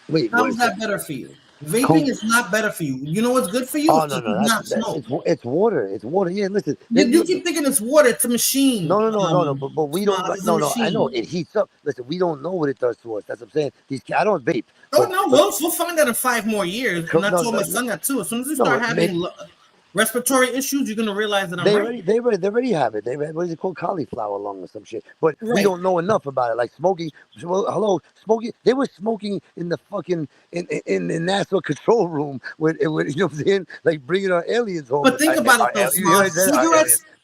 Wait, how is that better for you? Vaping is not better for you. You know what's good for you? Oh, no. It's water. It's water. Yeah, listen. You keep thinking it's water. It's a machine. No. But we don't. No. I know it heats up. Listen, we don't know what it does to us. That's what I'm saying. I don't vape. We'll find out in 5 more years. And I told my son that too. As soon as you start having respiratory issues, you're gonna realize that they already have it. What is it called? Cauliflower lung or some shit. But we don't know enough about it. Like smoking. Well, smoking. They were smoking in the fucking in the NASA control room with you know what I'm saying? Like bringing our aliens home. But think about it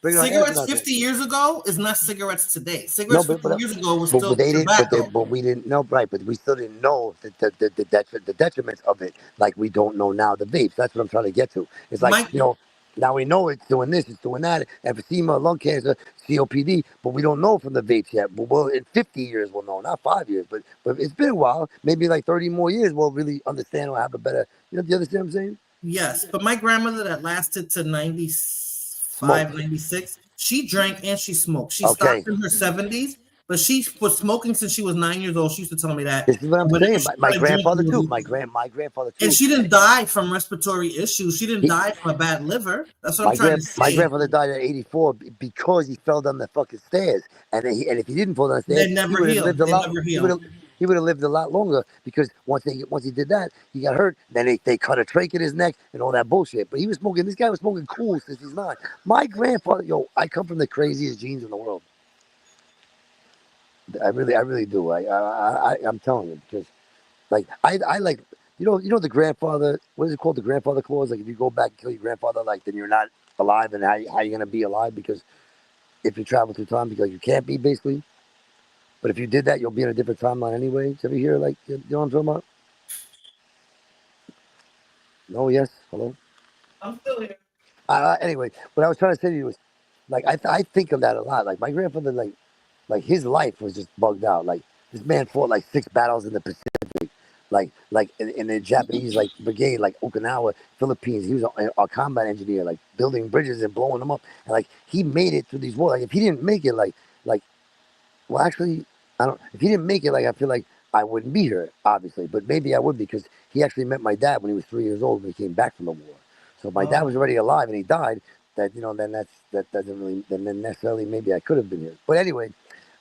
though. bring our Cigarettes astronauts in. 50 years ago is not cigarettes today. No, Cigarettes 50 years ago was but still they didn't. tobacco. But we didn't know, right? But we still didn't know the detriments of it, like we don't know now the vapes. That's what I'm trying to get to. It's like Mike, now we know it's doing this, it's doing that, emphysema, lung cancer, COPD, but we don't know from the vapes yet. But well, in 50 years we'll know, not 5 years, but it's been a while. Maybe like 30 more years we'll really understand or have a better. Do you understand what I'm saying? yes, but my grandmother that lasted to 95, 96, she drank and she smoked. She stopped in her 70s, but she was smoking since she was 9 years old. She used to tell me that. This is what I'm saying. My grandfather drinking, too. My grandfather too. And she didn't die from respiratory issues. She didn't die from a bad liver. That's what I'm trying to say. My grandfather died at 84 because he fell down the fucking stairs. And if he didn't fall down the stairs, he would have lived a lot. He would have lived a lot longer because once he did that, he got hurt. Then they cut a trach in his neck and all that bullshit. But he was smoking. This guy was smoking cool since he's 9. My grandfather, I come from the craziest genes in the world. I really do. I'm telling you, because like I like you know the grandfather. What is it called? The grandfather clause. Like if you go back and kill your grandfather, like then you're not alive, and how you gonna be alive? Because if you travel through time, because you can't be basically. But if you did that, you'll be in a different timeline anyway. Did you ever hear like you know what I'm talking about? No. Yes. Hello. I'm still here. Anyway, what I was trying to say to you was, like I think of that a lot. Like my grandfather, like his life was just bugged out. Like this man fought like 6 battles in the Pacific, like in the Japanese like brigade, like Okinawa, Philippines. He was a combat engineer, like building bridges and blowing them up. And like he made it through these wars. Like if he didn't make it, well, actually, I don't. If he didn't make it, like I feel like I wouldn't be here, obviously. But maybe I would because he actually met my dad when he was 3 years old when he came back from the war. So my dad was already alive and he died. That then that doesn't really then necessarily maybe I could have been here. But anyway.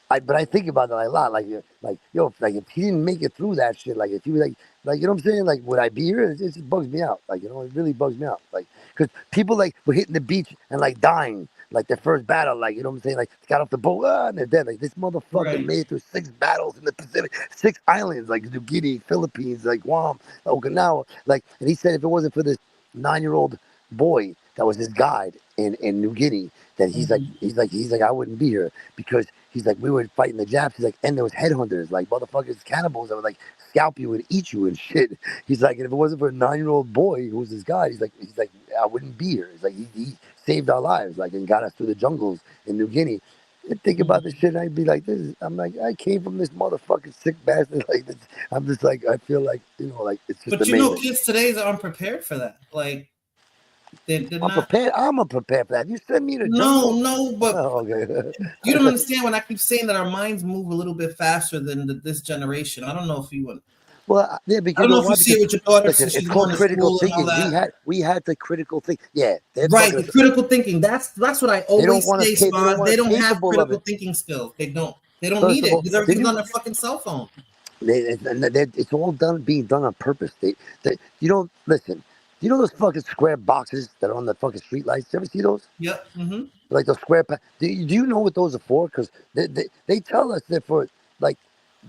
But I think about that a lot. Like if he didn't make it through that shit, like if he was like you know what I'm saying, like would I be here? It just bugs me out. Like it really bugs me out. Like because people like were hitting the beach and like dying, like their first battle, like you know what I'm saying, like got off the boat and they're dead. Like this motherfucker made it through 6 battles in the Pacific, 6 islands, like New Guinea, Philippines, like Guam, Okinawa, like. And he said if it wasn't for this 9-year-old boy that was his guide in New Guinea, that he's like I wouldn't be here because he's like we were fighting the Japs. He's like and there was headhunters like motherfuckers, cannibals that would like scalp you and eat you and shit. He's like and if it wasn't for a 9-year-old boy who was his guide, he's like I wouldn't be here. He's like he saved our lives like and got us through the jungles in New Guinea. And think about this shit, and I'd be like, I'm like, I came from this motherfucking sick bastard. Like, this, I'm just like, I feel like, like it's just. But amazing. Kids today are unprepared for that. Like, I'm prepared. I'm unprepared for that. You send me to no, but okay. You don't understand when I keep saying that our minds move a little bit faster than this generation. I don't know if you would. Well, yeah, because I don't know if you see it with your daughter. Listen, it's called critical thinking. We had the critical think. Yeah, right. The critical thinking. That's what I always say. They don't have critical thinking skills. They don't need it because everything's on their fucking cell phone. It's all being done on purpose. Listen. Do you know those fucking square boxes that are on the fucking street lights? You ever see those? Yep. Mm-hmm. Like those square. Do you know what those are for? Because they tell us they're for like.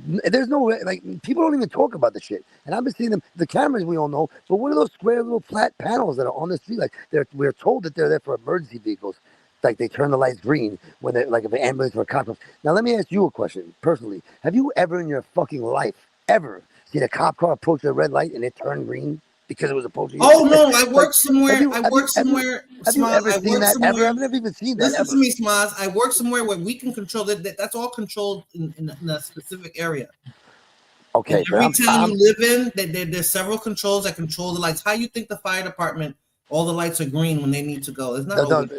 There's no like people don't even talk about the shit. And I've been seeing them. The cameras we all know. But what are those square little flat panels that are on the street? Like we're told that they're there for emergency vehicles. Like they turn the lights green when they're like if an ambulance or a cop comes. Now let me ask you a question personally. Have you ever in your fucking life ever seen a cop car approach a red light and it turned green? Because it was approaching. Oh no! I work somewhere. Have you ever seen that? Ever? I've never even seen that. Listen to me, Smaz. I work somewhere where we can control that. That's all controlled in a specific area. Okay. In every town you live in, there's several controls that control the lights. How you think the fire department? All the lights are green when they need to go. It's not.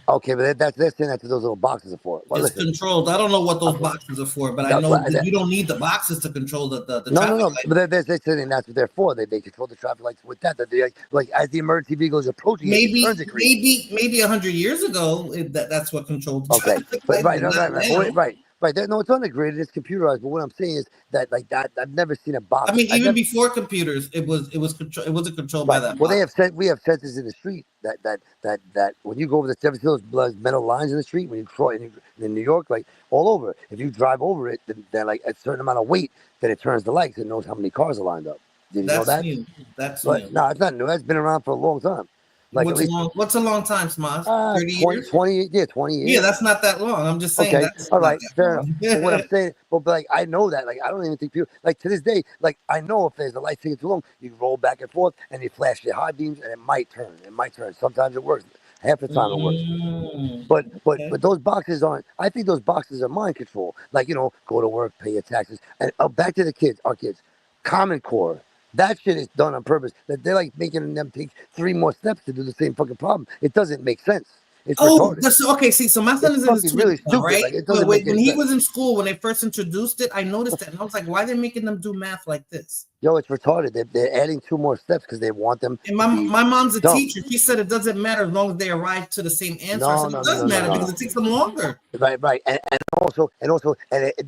Okay, but they're saying that's what those little boxes are for. Well, it's controlled. I don't know what those boxes are for, but I know that you don't need the boxes to control the traffic lights. But they're saying that's what they're for. They control the traffic lights with that. They like as the emergency vehicle is approaching, maybe 100 years ago that's what controlled the traffic lights. Right. No, it's on the grid. It's computerized. But what I'm saying is that like that I've never seen a box. I mean, even before computers, it wasn't controlled by that. Well, we have sensors in the street that when you go over the 7 Hills metal lines in the street when you cross in New York, like all over. If you drive over it, then like a certain amount of weight, then it turns the lights and knows how many cars are lined up. Did you know that? New. That's new. No, it's not new. That's been around for a long time. like at least What's a long time, Smosh? 30 20, years? 20, yeah, 20 years. Yeah, that's not that long. I'm just saying Okay, that's all not right, that fair long. enough. But what I'm saying, but like I know that, like I don't even think people like to this day, like I know if there's a light taking too long, you roll back and forth and you flash your high beams and it might turn. It might turn. Sometimes it works. Half the time it works. But Okay. those boxes aren't. I think those boxes are mind control. Like go to work, pay your taxes, and back to the kids. Our kids, Common Core. That shit is done on purpose. That they're like making them take 3 more steps to do the same fucking problem. It doesn't make sense. It's Oh, retarded. that's okay. See, so my son It's is in his fucking really 20s now, stupid. right? Like it But doesn't make when any he sense. was in school, when they first introduced it, I noticed that, and I was like, "Why are they making them do math like this?" Yo, it's retarded. They're adding 2 more steps because they want them And to be my mom's a dumb. teacher. She said it doesn't matter as long as they arrive to the same answer. I No, said no, it no, does no, no, matter no, because no. it takes them longer. Right, and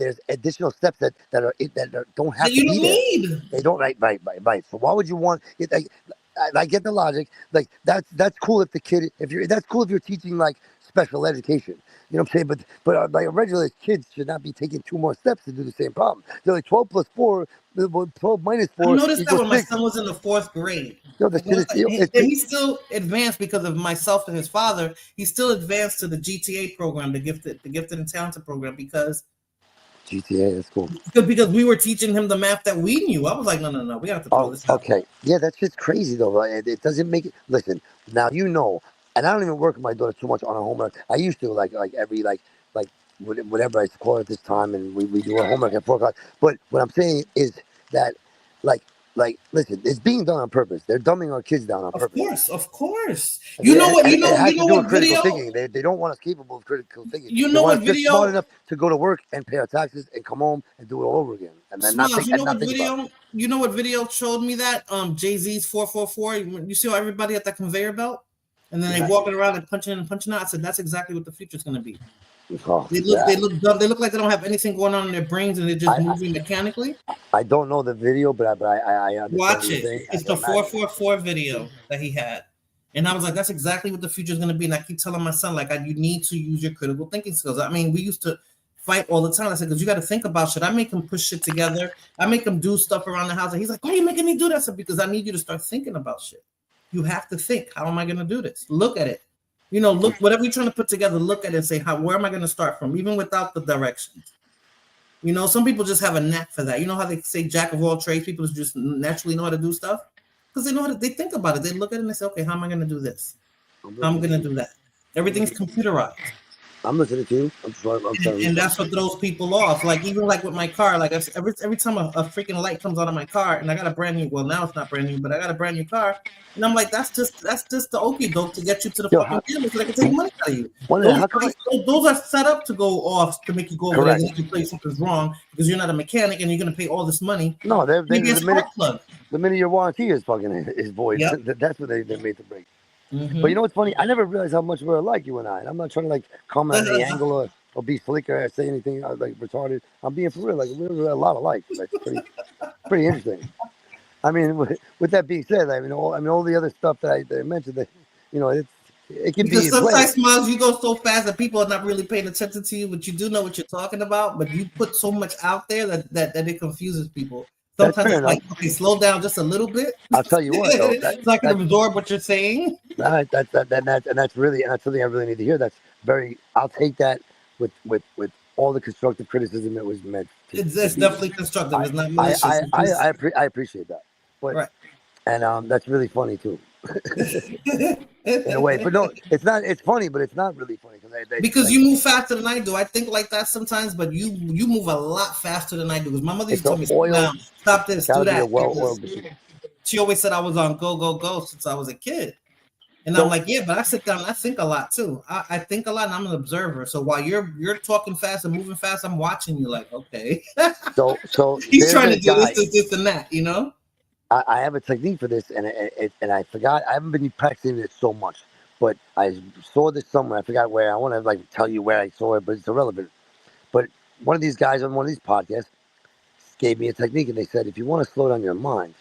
there's additional steps that don't have That to you be don't there. need. They don't. Right. So why would you want it? Like, I get the logic. Like that's cool if the kid that's cool if you're teaching like special education. You know what I'm saying? But like regular kids should not be taking 2 more steps to do the same problem. They're like 12 plus 4, 12 minus I 4 noticed that equals when my 6. son was in the 4th grade. Yo, the I shit is noticed that, it's and he's still advanced because of myself and his father. He's still advanced to the GTA program, the gifted and talented program, because GTA. That's cool. we were teaching him the math that we knew. I was like, no, we have to throw Oh, this out. okay. Yeah, that's just crazy though. Right? It doesn't make it. Listen, now and I don't even work with my daughter too much on her homework. I used to like every like whatever I call it this time, and we do our homework at 4 o'clock. But what I'm saying is that like listen, it's being done on purpose. They're dumbing our kids down on purpose. Of course. And You know what? it has You to know do with what critical video? thinking. They don't want us capable of critical thinking. You They know want what us just smart video? enough to go to work and pay our taxes and come home and do it all over again, and then Smiles, you know not what think about it. video? You know what video showed me that? Jay-Z's 444. You see how everybody at that conveyor belt? And then they walking around and punching in and punching out. I said that's exactly what the future's gonna be. Oh, They look dumb. They look like they don't have anything going on in their brains and they're just moving mechanically. I don't know the video, but I understand Watch what you're it. saying. It's the 444 video that he had. And I was like, that's exactly what the future is going to be. And I keep telling my son, like, you need to use your critical thinking skills. I mean, we used to fight all the time. I said, because you got to think about shit. I make him push shit together. I make him do stuff around the house. And he's like, why are you making me do that? I said, because I need you to start thinking about shit. You have to think, how am I going to do this? Look at it. Look, whatever you're trying to put together, look at it and say, where am I going to start from? Even without the directions. Some people just have a knack for that. You know how they say jack of all trades? People just naturally know how to do stuff because they know they think about it. They look at it and they say, okay, how am I going to do this? How am I going to do that? Everything's computerized. I'm listening to you. I'm sorry. And that's what throws people off. Like even like with my car, like every time a freaking light comes on in my car, and I got a brand new. Well, now it's not brand new, but I got a brand new car, and I'm like, that's just the okie doke to get you to the fucking dealer so they can take money out of you. Those are set up to go off to make you go over there and you play something's wrong because you're not a mechanic and you're going to pay all this money. No, the minute your warranty is void, that's what they made to break. Mm-hmm. But you know what's funny? I never realized how much we're alike, you and I. And I'm not trying to like comment on the angle or be flicker or say anything like retarded. I'm being for real. Like we're a lot alike. Like pretty interesting. I mean, with that being said, all the other stuff that I mentioned, that it can because be. Sometimes, Miles, you go so fast that people are not really paying attention to you, but you do know what you're talking about. But you put so much out there that it confuses people. Sometimes it's like, okay, slow down just a little bit. I'll tell you what, though, so I can absorb what you're saying. That's something I really need to hear. That's very. I'll take that with all the constructive criticism it was meant. It's definitely constructive. It's not malicious. I appreciate that. But, right. And that's really funny too. In a way, but no, it's not. It's funny, but it's not really funny because you move faster than I do. I think like that sometimes, but you move a lot faster than I do. Because my mother used to tell me, stop this, do that. She always said I was on go since I was a kid, and I'm like, yeah, but I sit down and I think a lot too. I think a lot, and I'm an observer. So while you're talking fast and moving fast, I'm watching you. Like, okay, so he's trying to do this, and that, I have a technique for this, and I forgot. I haven't been practicing it so much, but I saw this somewhere. I forgot where. I want to tell you where I saw it, but it's irrelevant. But one of these guys on one of these podcasts gave me a technique, and they said if you want to slow down your mind,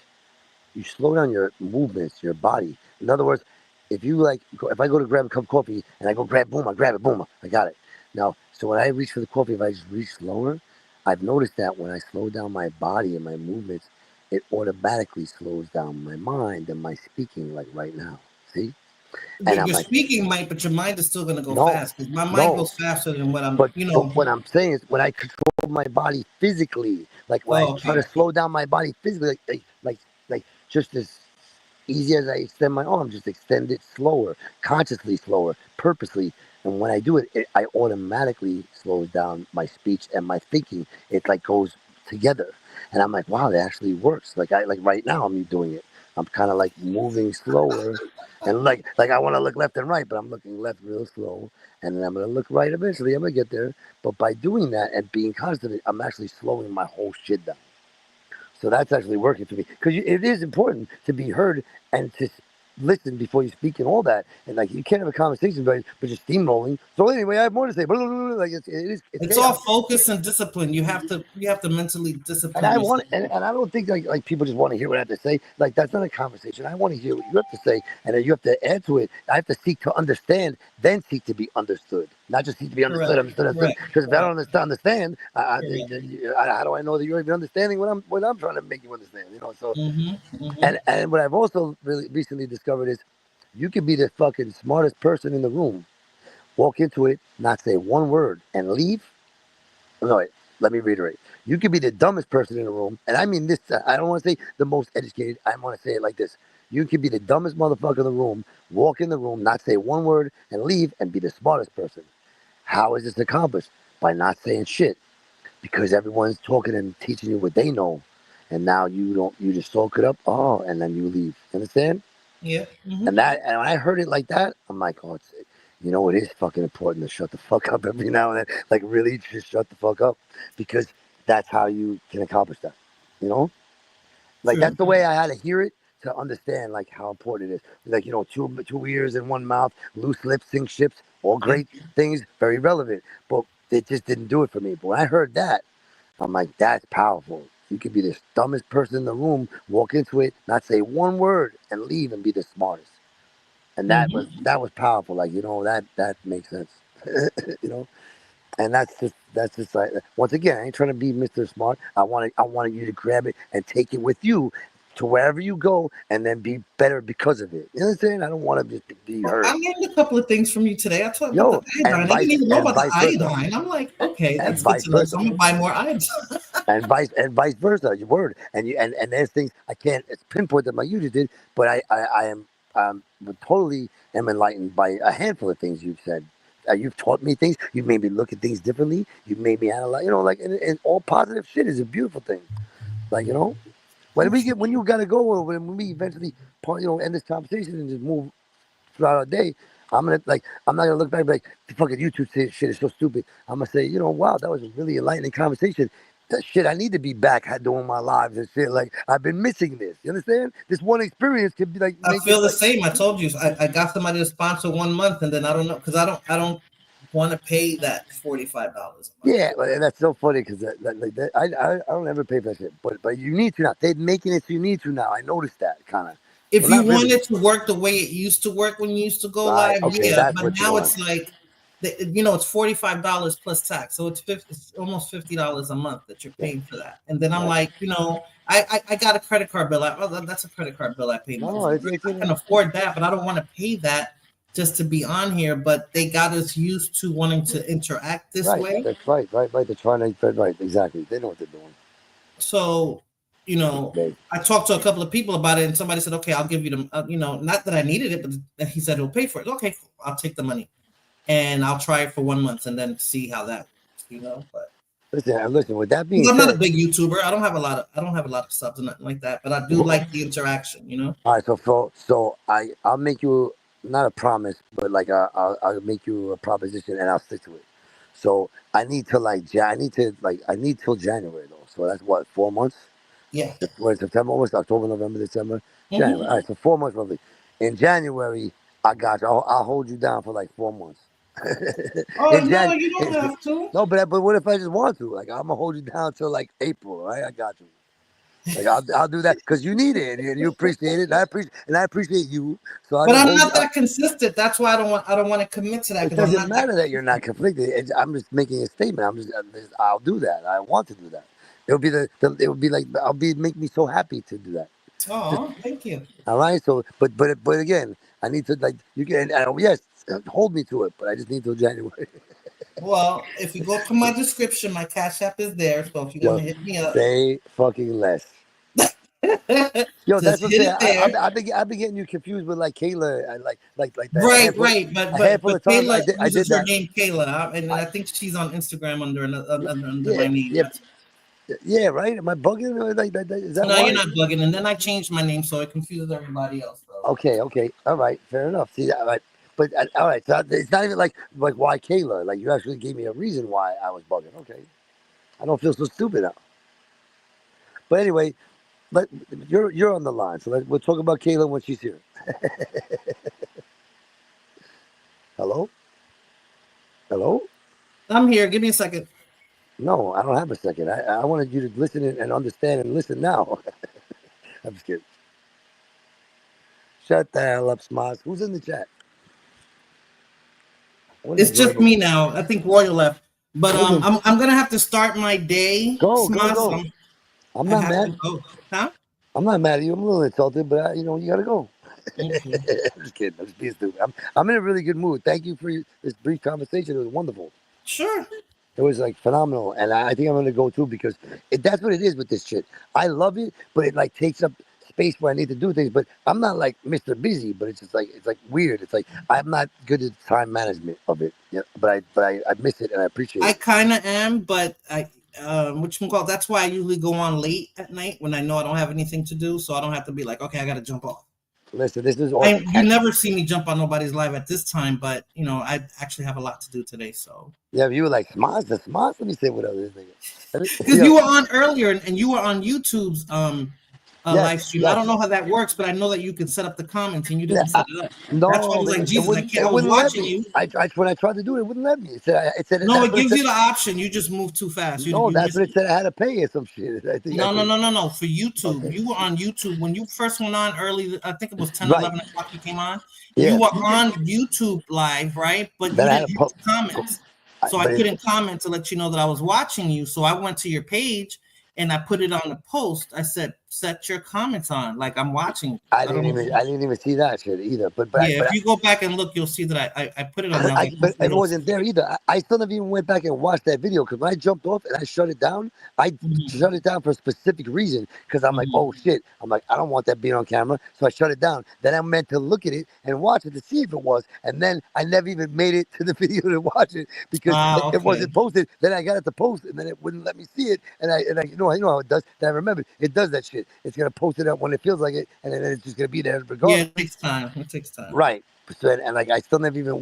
you slow down your movements, your body. In other words, if I go to grab a cup of coffee and I go grab it, boom, I got it. Now, so when I reach for the coffee, if I just reach slower, I've noticed that when I slow down my body and my movements, it automatically slows down my mind and my speaking, like right now. See? And I'm Your like, speaking might, but your mind is still going to go no, fast. Because my mind no. goes faster than what I'm, But you know. what I'm saying is when I control my body physically, like when I try to slow down my body physically, like just as easy as I extend my arm, just extend it slower, consciously slower, purposely. And when I do it, I automatically slows down my speech and my thinking. It like goes together. And I'm like, wow, that actually works. Like right now I'm doing it. I'm kind of like moving slower. And like I want to look left and right, but I'm looking left real slow. And then I'm gonna look right eventually. I'm gonna get there. But by doing that and being constant, I'm actually slowing my whole shit down. So that's actually working for me because it is important to be heard and to listen before you speak and all that. And like you can't have a conversation, but just steamrolling. So anyway, I have more to say. Like it's It's all chaos. focus and discipline. You have to mentally And discipline I yourself. want, and I don't think like people just want to hear what I have to say. Like that's not a conversation. I want to hear what you have to say, and then you have to add to it. I have to seek to understand, then seek to be understood, not just seek to be understood. Correct. Because if I don't understand, Correct. how do I know that you're even understanding what I'm trying to make you understand? You know. So, Mm-hmm. and what I've also really recently discovered is, you can be the fucking smartest person in the room, walk into it, not say one word, and leave. No, wait, let me reiterate. You could be the dumbest person in the room, and I mean this. I don't want to say the most educated. I want to say it like this: you could be the dumbest motherfucker in the room, walk in the room, not say one word, and leave, and be the smartest person. How is this accomplished? By not saying shit, because everyone's talking and teaching you what they know, and now you don't. You just soak it up. Oh, and then you leave. Understand? Yeah. And when I heard it like that, I'm like, oh, it is fucking important to shut the fuck up every now and then. Like, really, just shut the fuck up, because that's how you can accomplish that. You know, like True. that's the way I had to hear it to understand like how important it is. Like, two ears and one mouth, loose lips sink ships, all great things, very relevant. But it just didn't do it for me. But when I heard that, I'm like, that's powerful. You could be the dumbest person in the room, walk into it, not say one word, and leave and be the smartest. And that was powerful. Like, that makes sense. you know, and that's just like, once again, I ain't trying to be Mr. Smart. I wanted you to grab it and take it with you to wherever you go, and then be better because of it. You know what I'm saying? I don't want to just be Well, I hurt. learned a couple of things from you today. I talked about Yo, the iodine. I didn't even know about the iodine. I'm like, okay, and that's good vice to know. So versa. I'm gonna buy more iodine. and vice versa. Your word, and there's things I can't pinpoint that my user did, but I am totally am enlightened by a handful of things you've said. You've taught me things. You've made me look at things differently. You've made me analyze. Like, and all positive shit is a beautiful thing. Like, when you gotta go, or when we eventually end this conversation and just move throughout our day, I'm not gonna look back and be like, the fucking YouTube shit is so stupid. I'm gonna say, wow, that was a really enlightening conversation. That shit, I need to be back doing my lives and shit. Like, I've been missing this. You understand? This one experience could be like I make it feel the like, same. I told you I got somebody to sponsor 1 month, and then I don't know because I don't want to pay that $45 a month. yeah. That's so funny because I don't ever pay for that shit, but you need to now. They're making it so you need to now. I noticed that kind of. If Well, you not really. wanted to work the way it used to work when you used to go Right. live, Okay, yeah. that's But what you now want. it's like, it's $45 plus tax, so it's almost $50 a month that you're Yeah. paying for that. And then I'm Right. like, I got a credit card bill. That's a credit card bill I pay No, monthly. I can afford that, but I don't want to pay that just to be on here. But they got us used to wanting to interact this right. way. That's right. Right. They're trying to. Right. Exactly. They know what they're doing. So, They, I talked to a couple of people about it, and somebody said, "Okay, I'll give you the, not that I needed it, but he said he'll pay for it." Okay, I'll take the money, and I'll try it for 1 month, and then see how that works. But listen. With that being because I'm not a said, big YouTuber, I don't have a lot of subs and nothing like that, but I do like the interaction. all right. So I'll make you not a promise, but like I'll make you a proposition and I'll stick to it. So I need to I need till January though. So that's what, 4 months. Yeah. What, September, almost October, November, December, January. Mm-hmm. All right, so 4 months roughly. In January, I got you. I'll hold you down for like 4 months. Oh in no, Jan, you don't have to. no, but what if I just want to? Like, I'm gonna hold you down till like April, right? I got you. Like, I'll do that because you need it and you appreciate it. And I appreciate you. So I But just I'm hold. not that consistent. That's why I don't want to commit to that It because I'm doesn't not that. matter that you're not conflicted. I'm just making a statement. I'll do that. I want to do that. It would be like make me so happy to do that. Just Oh, thank you. all right. So, but again, I need to like you can. Yes, hold me to it, but I just need till January. Well, if you go to my description, my Cash App is there. So if you want Yo, to hit me up, say fucking less. Yo, that's just what I'm hit saying. it there. I've been getting you confused with like Kayla and like that Right, right. But a but handful but of times Kayla I uses did her that. name Kayla, and I, I think she's on Instagram under yeah, my name. yeah, yeah. Right? Am I bugging? Or is that No, you're why? not bugging. And then I changed my name so it confuses everybody else. So. Okay, okay, all right, fair enough. See, all right, but all right, so it's not even like why Kayla. Like you actually gave me a reason why I was bugging. Okay, I don't feel so stupid now. But anyway, let you're on the line, so we'll talk about Kayla when she's here. Hello, hello. I'm here. Give me a second. No, I don't have a second. I wanted you to listen and understand and listen now. I'm just kidding. Shut the hell up, Smosh. Who's in the chat? What an It's just enjoyable. me now. I think Royal left. But Listen, I'm gonna have to start my day. go, go, Smas, go. I'm I not have to mad. go. Huh? I'm not mad at you. I'm a little insulted, but you gotta go. Okay. I'm just kidding. I'm just being stupid. I'm in a really good mood. Thank you for this brief conversation. It was wonderful. Sure. It was like phenomenal, and I think I'm gonna go too because that's what it is with this shit. I love it, but it like takes up space where I need to do things. But I'm not like Mr. Busy, but it's just like it's like weird. It's like I'm not good at time management of it. Yeah, but I miss it and I appreciate I it. kind of am, but that's why I usually go on late at night when I know I don't have anything to do, so I don't have to be like, okay, I got to jump off. Listen, this is all. You never see me jump on nobody's live at this time, but I actually have a lot to do today, so. Yeah, you were like Smosh, the Smosh. Let me say what else nigga. Because you were on earlier and you were on YouTube's Yes, live stream. I yes. don't know how that works, but I know that you can set up the comments and you Yeah, didn't set it up. no, That's why I was but like, it Jesus, I wouldn't. can't. It I was wouldn't let watching me. you. When I tried to do it, it wouldn't let me. It said No, that's it what it gives said. you the option. You just move too fast. No, You that's miss what it it. said. I had to pay or some shit. I think. No. For YouTube, Okay. you were on YouTube when you first went on early. I think it was 10, Right. 11 o'clock. You came on. You Yeah. were on YouTube live, right? But Then you I had didn't to have comments, so I but couldn't comment to let you know that I was watching you. So I went to your page and I put it on the post. I said, "Set your comments on, like I'm watching." I I don't didn't know. even see that shit either. Yeah, if you go back and look, you'll see that I put it on there. I was like, but hopefully it wasn't there either. I still never even went back and watched that video because when I jumped off and I shut it down, I shut it down for a specific reason because I'm like, oh shit. I'm like, I don't want that being on camera. So I shut it down. Then I meant to look at it and watch it to see if it was. And then I never even made it to the video to watch it because it wasn't posted. Then I got it to post and then it wouldn't let me see it. And I you know how it does. Then I remembered it does that shit. It's gonna post it up when it feels like it, and then it's just gonna be there regardless. Yeah, it takes time. It takes time. Right. So, and like I still never even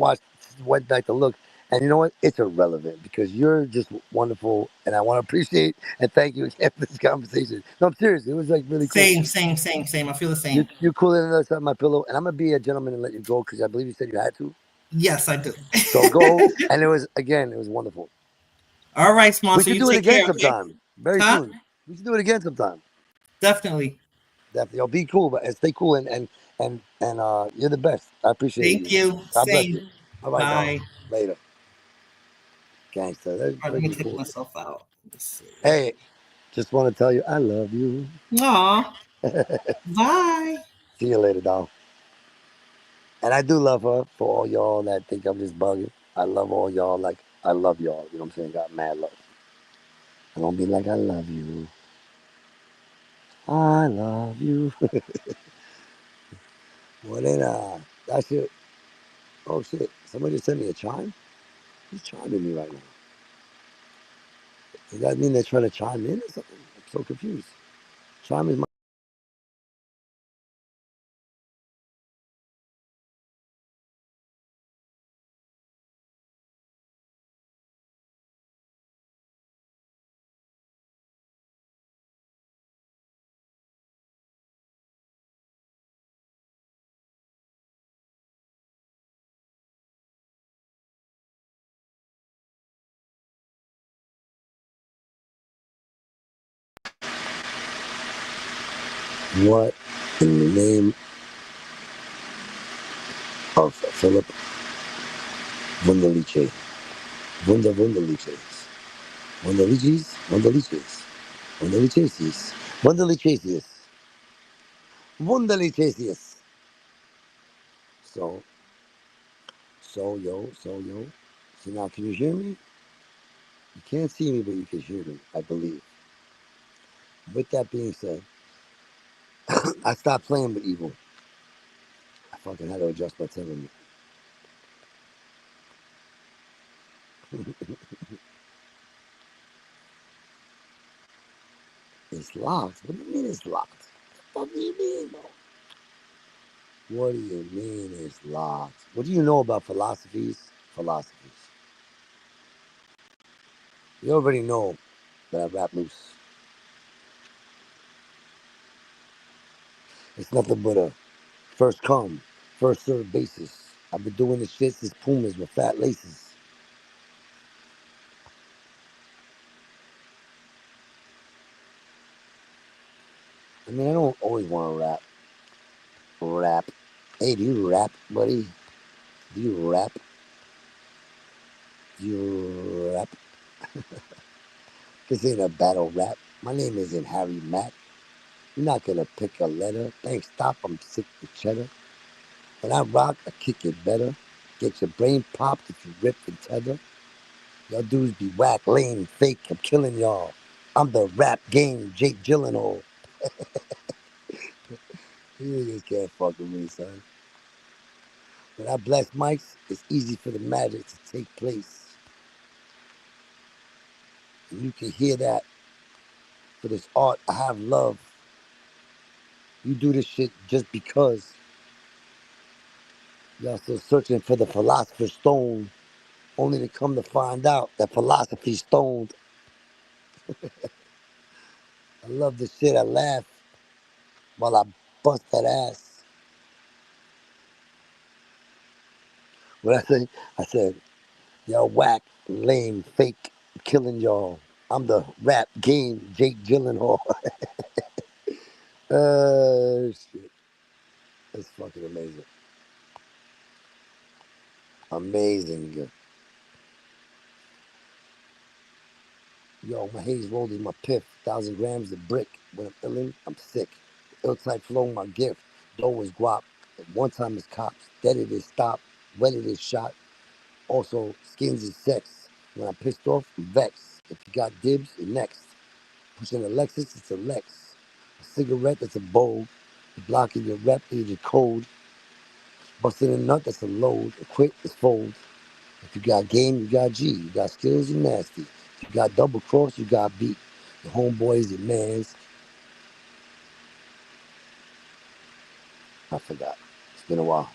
went back to look. And you know what? It's irrelevant because you're just wonderful, and I want to appreciate and thank you again for this conversation. No, I'm serious. It was like really cool. Same. I feel the same. You're cooler than us on my pillow, and I'm gonna be a gentleman and let you go because I believe you said you had to. Yes, I do. So go, and it was wonderful. All right, Small. We So should you do it take again care. sometime. Okay? Very soon. We should do it again sometime. Definitely. Yo, be cool, but stay cool and you're the best. I appreciate Thank you. God bless Same. you. All right, Bye. dog. Later. Gangster. That's All right, let me take cool. myself out. Hey, just want to tell you I love you. Aw. Bye. See you later, dog. And I do love her for all y'all that think I'm just bugging. I love all y'all like I love y'all. You know what I'm saying? Got mad love. I don't be like I love you. I love you. Well then that shit. Oh shit. Somebody just sent me a chime? Who's chiming me right now? Does that mean they're trying to chime in or something? I'm so confused. Chime is my what in the name of Philip Wunderliche. Wunderliches. Wunderliches. Wunderliches. Wunderliches. Wunderliches. Wunderliches. So, yo. So now, can you hear me? You can't see me, but you can hear me, I believe. With that being said, I stopped playing with evil. I fucking had to adjust my temperament. It's locked. What do you mean it's locked? What do you mean, bro? What do you mean it's locked? What do you know about philosophies? Philosophies. You already know that I rap loose. It's nothing but a first come, first served basis. I've been doing this shit since Pumas with fat laces. I mean, I don't always want to rap. Rap. Hey, do you rap, buddy? Do you rap? Do you rap? This ain't a battle rap. My name isn't Harry Mack. You're not gonna pick a letter. Thanks, stop. I'm sick of cheddar. When I rock, I kick it better. Get your brain popped if you rip and tether. Y'all dudes be whack, lame, fake. I'm killing y'all. I'm the rap game, Jake Gyllenhaal. You niggas can't fuck with me, son. When I bless mics, it's easy for the magic to take place. And you can hear that. For this art, I have love. You do this shit just because y'all still searching for the philosopher's stone, only to come to find out that philosophy's stoned. I love this shit. I laugh while I bust that ass. What I said, y'all whack, lame, fake, killing y'all. I'm the rap game, Jake Gyllenhaal. Shit. That's fucking amazing. Amazing. Yo, my haze rolled in my piff. 1,000 grams of brick. When I'm illin', I'm sick. Ill type flow, my gift. Dough is guap. At one time it's cops. Dead it is stop. Wet it is shot. Also, skins is sex. When I'm pissed off, I'm vexed. If you got dibs, you're next. Pushing a Lexus, it's a Lex. A cigarette, that's a bowl. You blocking your rep, is your code. Busting a nut, that's a load. A quit, is fold. If you got game, you got G. You got skills, you nasty. If you got double cross, you got beat. Your homeboys, your mans. I forgot. It's been a while.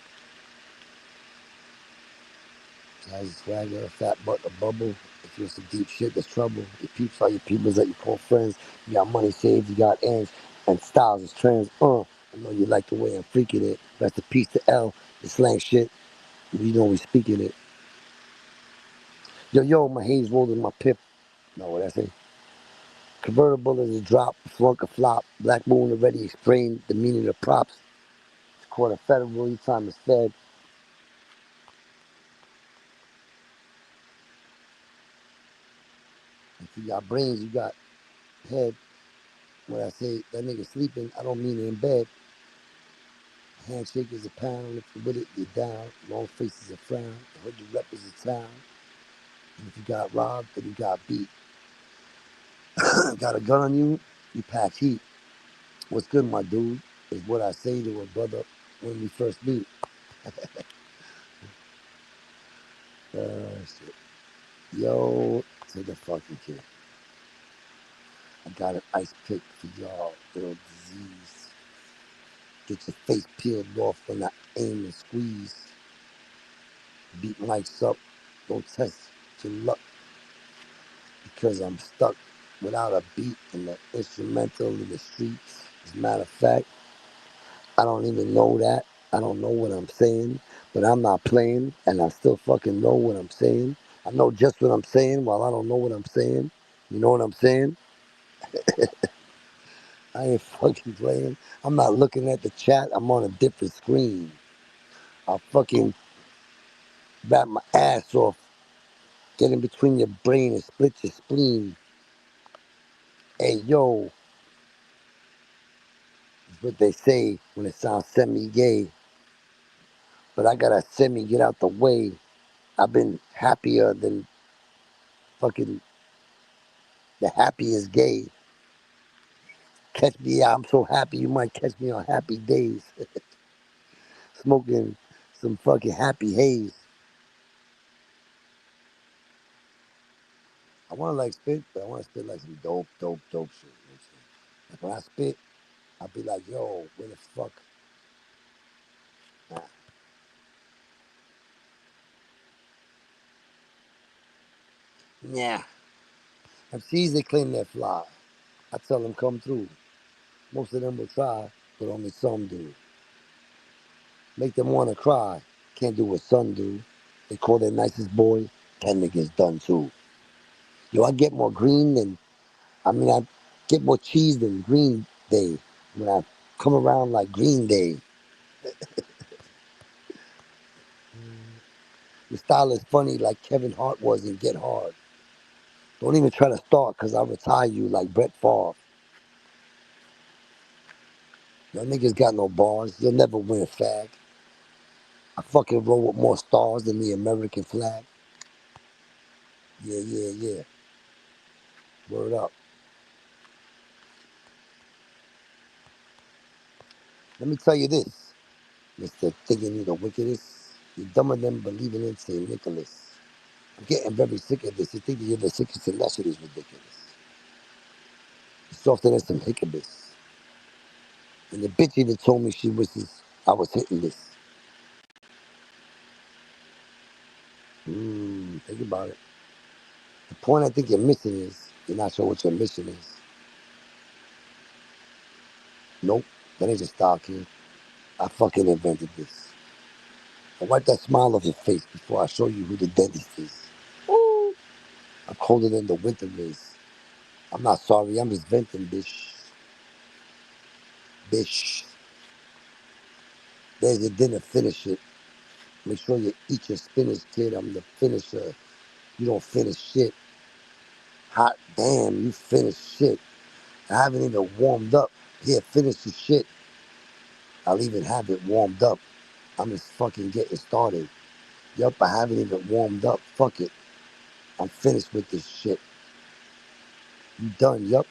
Jazzy swagger, fat butt, a bubble. If you're some deep shit, that's trouble. Your peeps are your peoples that you call friends. You got money saved, you got ends, and styles is trends. I know you like the way I'm freaking it. Rest in peace to L, the slang shit. You know we speaking it. Yo, my haze rolled in my pip. Know what I say? Convertible is a drop, flunk a flop. Black moon already explained the meaning of the props. It's called a federal, your time is fed. If you got brains, you got head. When I say that nigga sleeping, I don't mean in bed. Handshake is a pound. If you with it, you're down. Long face is a frown. The hood you rep is a town. And if you got robbed, then you got beat. Got a gun on you, you pack heat. What's good, my dude, is what I say to a brother when we first meet. Shit. Yo, to the fucking kid. I got an ice pick for y'all, little disease. Get your face peeled off when I aim and squeeze. Beat mics up, don't test your luck because I'm stuck without a beat in the instrumental in the streets. As a matter of fact, I don't even know that. I don't know what I'm saying, but I'm not playing and I still fucking know what I'm saying. I know just what I'm saying while I don't know what I'm saying. You know what I'm saying? I ain't fucking playing. I'm not looking at the chat. I'm on a different screen. I'll fucking rap my ass off, get in between your brain and split your spleen. Hey, yo, is what they say when it sounds semi-gay. but I gotta semi get out the way. I've been happier than fucking the happiest gay. Catch me out. I'm so happy you might catch me on happy days. Smoking some fucking happy haze. I wanna like spit, but I wanna spit like some dope shit. You know what I'm saying? Like when I spit, I'll be like, yo, where the fuck? Nah. Nah. MCs, they claim they're fly. I tell them come through. Most of them will try, but only some do. Make them wanna cry. Can't do what some do. They call their nicest boy. 10 niggas done too. Yo, I get more green than, I get more cheese than Green Day when I come around like Green Day. Your style is funny like Kevin Hart was in Get Hard. Don't even try to start because I'll retire you like Brett Favre. Y'all niggas got no bars. You'll never win a fag. I fucking roll with more stars than the American flag. Yeah, yeah, yeah. Word up. Let me tell you this, Mr. Thinking you the wickedest. You're dumber than believing in St. Nicholas. I'm getting very sick of this. You think that you're the sickest and that shit is ridiculous. You're softer than some hiccupus. And the bitch even told me she wishes I was hitting this. Think about it. The point I think you're missing is you're not sure what your mission is. Nope, that ain't just style, kid. I fucking invented this. Now wipe that smile off your face before I show you who the dentist is. Ooh. I'm colder than the winter is. I'm not sorry, I'm just venting, bitch. Bitch. There's your dinner, finish it. Make sure you eat your spinach, kid. I'm the finisher. You don't finish shit. Hot damn, you finished shit. I haven't even warmed up. Here, finish the shit. I'll even have it warmed up. I'm just fucking getting started. Yup, I haven't even warmed up. Fuck it. I'm finished with this shit. You done, yup.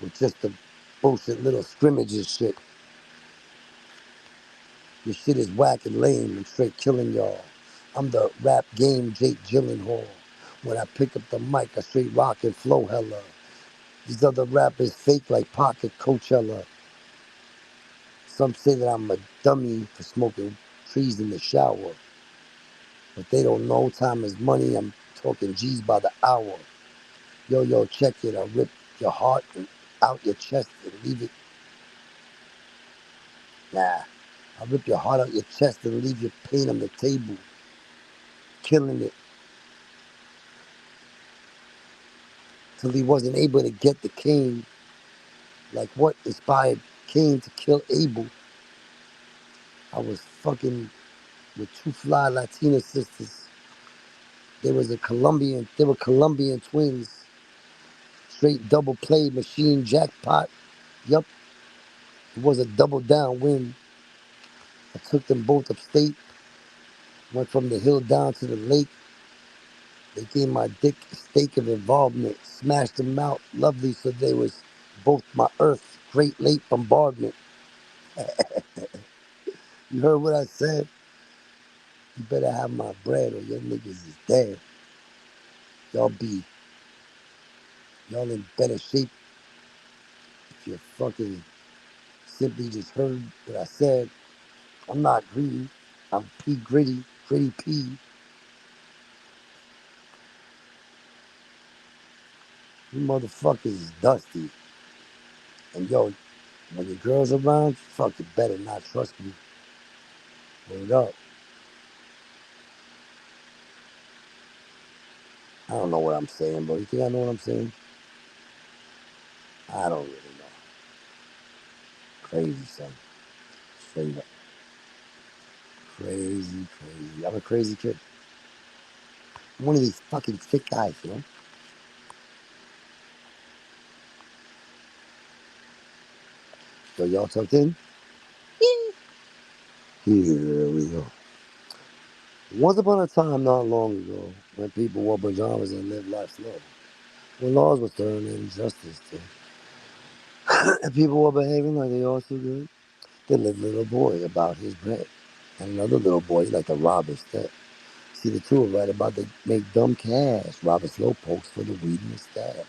With just the bullshit little scrimmages shit. Your shit is whack and lame and straight killing y'all. I'm the rap game Jake Gyllenhaal. When I pick up the mic, I straight rock and flow hella. These other rappers fake like Pocket Coachella. Some say that I'm a dummy for smoking trees in the shower. But they don't know time is money. I'm talking G's by the hour. Yo, check it. I rip your heart and out your chest and leave it. Nah. I rip your heart out your chest and leave your pain on the table. Killing it. Till he wasn't able to get the Cain. Like what inspired Cain to kill Abel? I was fucking with two fly Latina sisters. They were Colombian twins. Straight double play machine jackpot. Yup, it was a double down win. I took them both upstate, went from the hill down to the lake. They gave my dick a stake of involvement, smashed them out, lovely, so they was both my earth, Great Lake bombardment. You heard what I said? You better have my bread or your niggas is dead. Y'all y'all in better shape if you fucking simply just heard what I said. I'm not greedy. I'm P Gritty, Gritty P. You motherfuckers is dusty. And yo, when your girl's around, you fucking better not trust me. Word up. I don't know what I'm saying, bro. You think I know what I'm saying? I don't really know. Crazy, son. Straight up. Crazy, crazy. I'm a crazy kid. I'm one of these fucking thick guys, you know? So y'all tucked in? Here we go. Once upon a time, not long ago, when people wore pajamas and lived life slow, when laws were stern and justice did, and people were behaving like they all too good, there lived a little boy about his bread, and another little boy like to rob instead. See, the two are right about to make dumb cash, robbing slow pokes for the weed in the stash.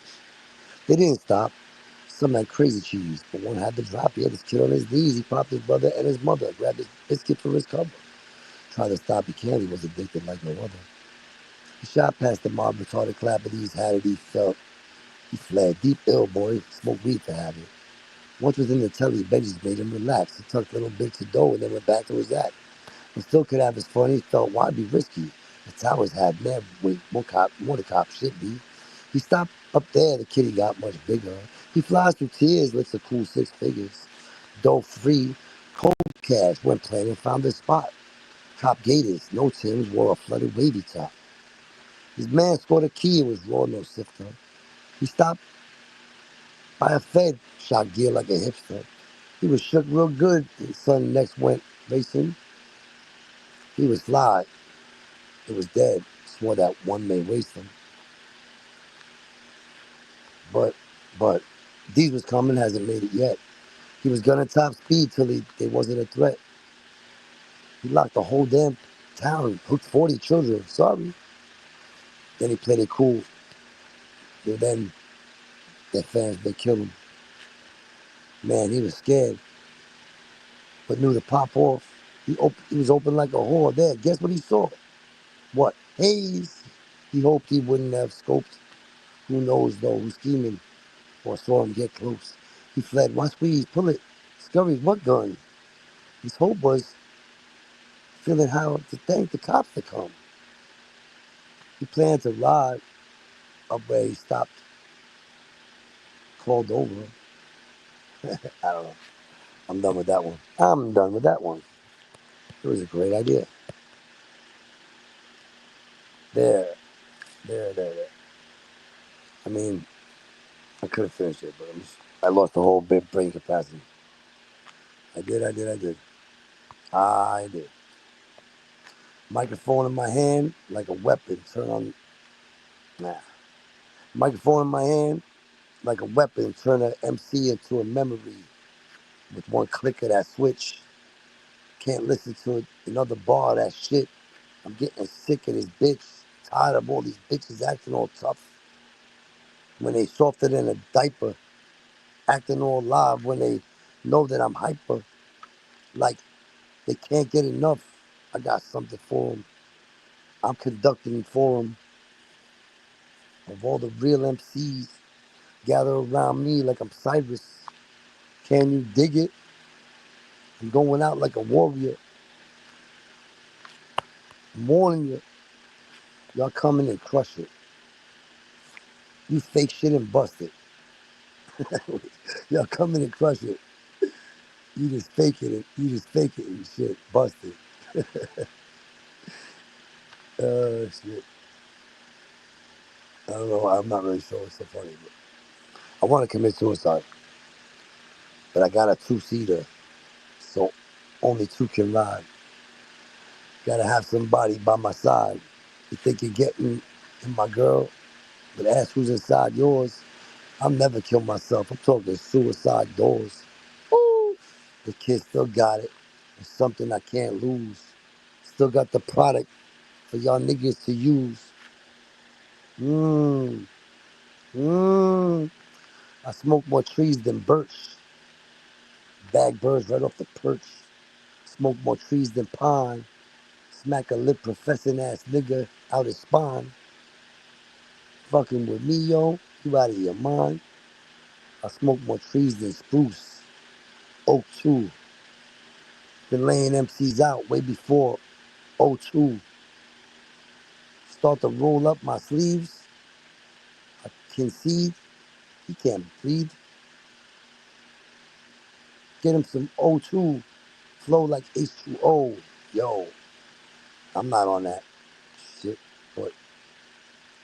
They didn't stop. Some had crazy cheese, but one had to drop. He had his kid on his knees. He popped his brother and his mother, grabbed his biscuit for his cover. Tried to stop, he can't. He was addicted like no other. He shot past the mob, retarded clapperties, had it, he felt. He fled, deep ill boy, smoked weed to have it. Once was in the telly, veggies made him relax. He tucked little bits of dough and then went back to his act. He still could have his fun, he felt, why be risky? The towers had mad weight, more the cop should be. He stopped up there, the kitty got much bigger. He flies through tears, licks a cool 6 figures. Dough free, cold cash, went playing and found his spot. Cop gators, no Tims, wore a flooded wavy top. His man scored a key, it was raw, no sifter. He stopped by a Fed, shot gear like a hipster. He was shook real good. His son next went racing. He was fly. It was dead. Swore that one may waste him. But Deez was coming, hasn't made it yet. He was gunning top speed till they wasn't a threat. He locked the whole damn town, hooked 40 children. Sorry. Then he played it cool. And then their fans, they killed him. Man, he was scared, but knew to pop off. He was open like a whore. There, guess what he saw? What? Haze. He hoped he wouldn't have scoped. Who knows, though, who's scheming or saw him get close. He fled. Why squeeze? Pull it. Scurry, what gun? His hope was feeling how to thank the cops to come. He planned to ride up where he stopped, called over. I don't know. I'm done with that one. I'm done with that one. It was a great idea. There, there. I mean, I could have finished it, but I lost the whole bit brain capacity. I did. I did. Microphone in my hand, like a weapon. Turn on. Nah. Microphone in my hand, like a weapon. Turn an MC into a memory with one click of that switch. Can't listen to another bar of that shit. I'm getting sick of this bitch. Tired of all these bitches acting all tough when they softer than a diaper. Acting all live when they know that I'm hyper. Like they can't get enough. I got something for them. I'm conducting for them. Of all the real MCs gather around me like I'm Cyrus. Can you dig it? I'm going out like a warrior. I'm warning you. Y'all come in and crush it. You fake shit and bust it. Y'all come in and crush it. You just fake it. You just fake it and shit. Bust it. Shit. I don't know. I'm not really sure it's so funny, but I want to commit suicide, but I got a two-seater, so only two can ride. Gotta have somebody by my side. You think you're getting in my girl, but ask who's inside yours. I'll never kill myself. I'm talking suicide doors. Ooh. The kid still got it. It's something I can't lose. Still got the product for y'all niggas to use. Mmm. Mmm. I smoke more trees than birch. Bag birds right off the perch. Smoke more trees than pine. Smack a lip professing ass nigga out his spine. Fucking with me, yo. You out of your mind. I smoke more trees than spruce. Oak too. Been laying MCs out way before '02. Start to roll up my sleeves. I concede. He can't breathe. Get him some O2. Flow like H2O. Yo, I'm not on that shit, but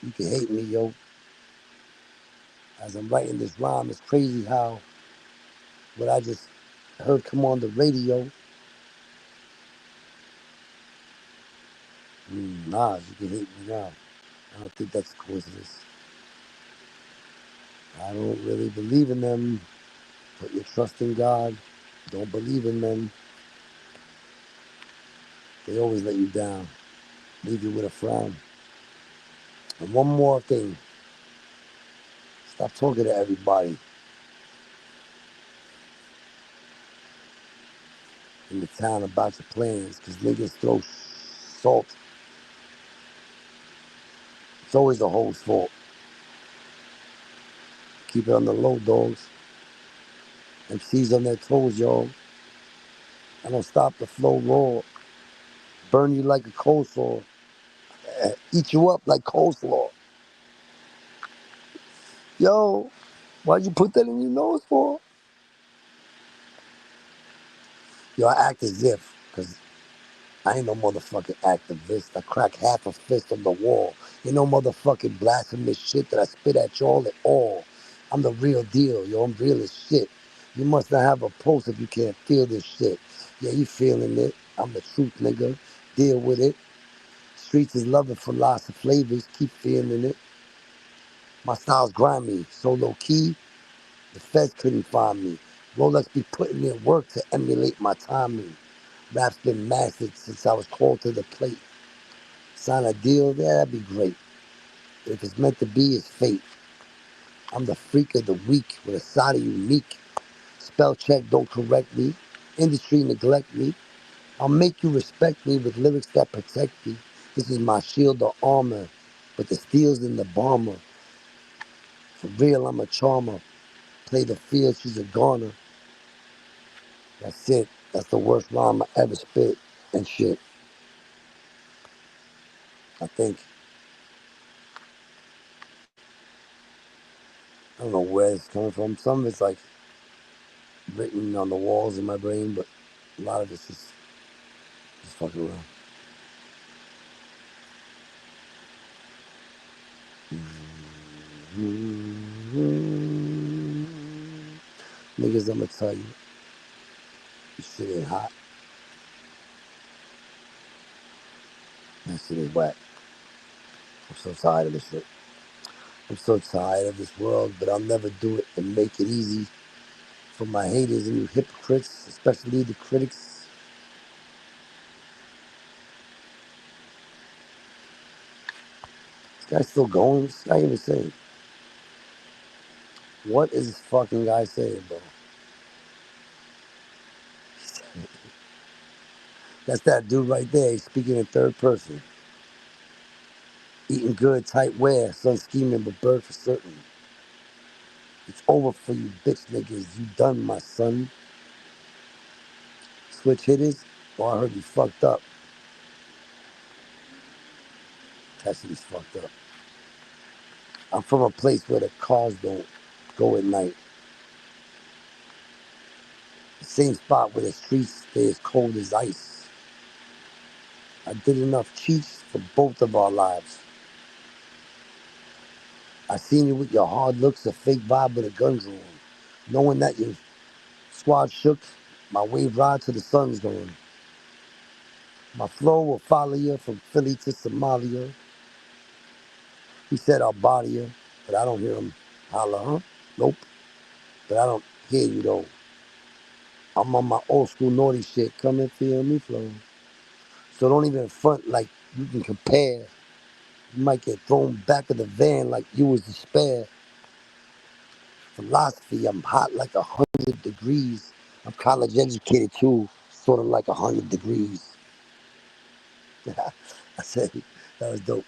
you can hate me, yo. As I'm writing this rhyme, it's crazy how what I just heard come on the radio Nah, you can hate me now. I don't think that's a coincidence. I don't really believe in them. Put your trust in God. Don't believe in them. They always let you down. Leave you with a frown. And one more thing. Stop talking to everybody in the town about your plans, because niggas throw salt. It's always the host fault. Keep it on the low, dogs. MCs on their toes, y'all. I don't stop the flow raw. Burn you like a coleslaw. Eat you up like coleslaw. Yo, why'd you put that in your nose for? Yo, I act as if, because I ain't no motherfucking activist. I crack half a fist on the wall. Ain't no motherfucking blasphemous shit that I spit at y'all at all. I'm the real deal, yo. I'm real as shit. You must not have a pulse if you can't feel this shit. Yeah, you feeling it. I'm the truth, nigga. Deal with it. Streets is loving for lots of flavors. Keep feeling it. My style's grimy, so low key. The feds couldn't find me. Rolex be putting in work to emulate my timing. Rap's been mastered since I was called to the plate. Sign a deal, yeah, that'd be great. If it's meant to be, it's fate. I'm the freak of the week with a side of unique. Spell check, don't correct me. Industry neglect me. I'll make you respect me with lyrics that protect me. This is my shield or armor, but the steel's in the bomber. For real, I'm a charmer. Play the field, she's a goner. That's it. That's the worst rhyme I ever spit and shit. I think. I don't know where it's coming from. Some of it's like written on the walls in my brain, but a lot of it's just fucking around. Niggas, I'ma tell you, this shit ain't hot. That shit is whack. I'm so tired of this shit. I'm so tired of this world, but I'll never do it and make it easy for my haters and you hypocrites, especially the critics. This guy's still going. This guy even saying, what is this fucking guy saying, bro? That's that dude right there. He's speaking in third person. Eating good, tight wear. Son scheming, but bird for certain. It's over for you bitch niggas. You done, my son. Switch hitters? Oh, I heard you fucked up. Cassidy's fucked up. I'm from a place where the cars don't go at night. The same spot where the streets stay as cold as ice. I did enough cheats for both of our lives. I seen you with your hard looks, a fake vibe with a gun drawn. Knowing that your squad shook, my wave ride to the sun's going. My flow will follow you from Philly to Somalia. He said I'll body you, but I don't hear him holler, huh? Nope, but I don't hear you though. I'm on my old school naughty shit. Come and feel me flow. So don't even front like you can compare. You might get thrown back of the van like you was the spare. Philosophy, I'm hot like 100 degrees. I'm college educated too, sort of like 100 degrees. I said, that was dope.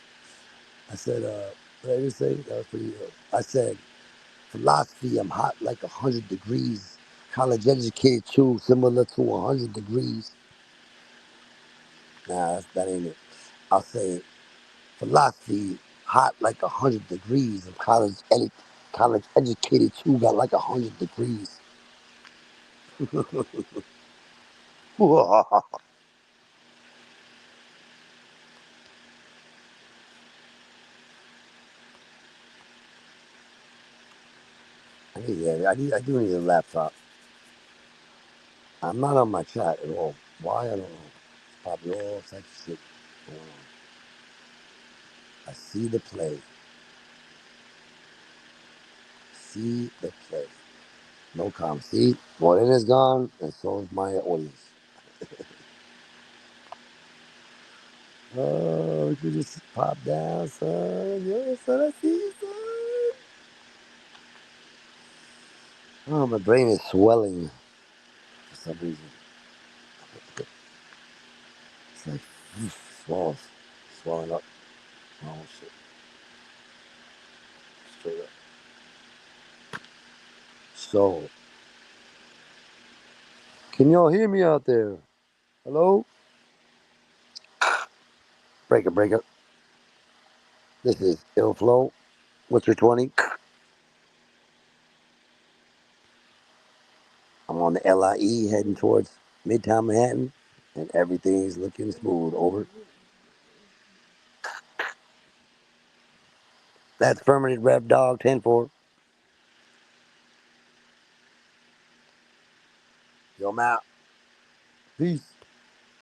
I said, what did I just say? That was pretty dope. I said, philosophy, I'm hot like 100 degrees. College educated too, similar to 100 degrees. Nah, that ain't it. I'll say philosophy, hot like 100 degrees. I'm college educated too, got like 100 degrees. I do need a laptop. I'm not on my chat at all. Why? I don't know. It's probably all types of shit going on. I see the play. See the play. No comment. See, Morena is gone, and so is my audience. Oh, you just pop down, son. Yo, son, I see you, son. Oh, my brain is swelling for some reason. It's like swelling up. Oh shit, straight up. So, can y'all hear me out there? Hello? Breaker, breaker. This is Ill Flow. What's your 20? I'm on the LIE heading towards Midtown Manhattan, and everything's looking smooth. Over. That's Affirmative Rev Dog 10-4. Yo, I'm out. Peace.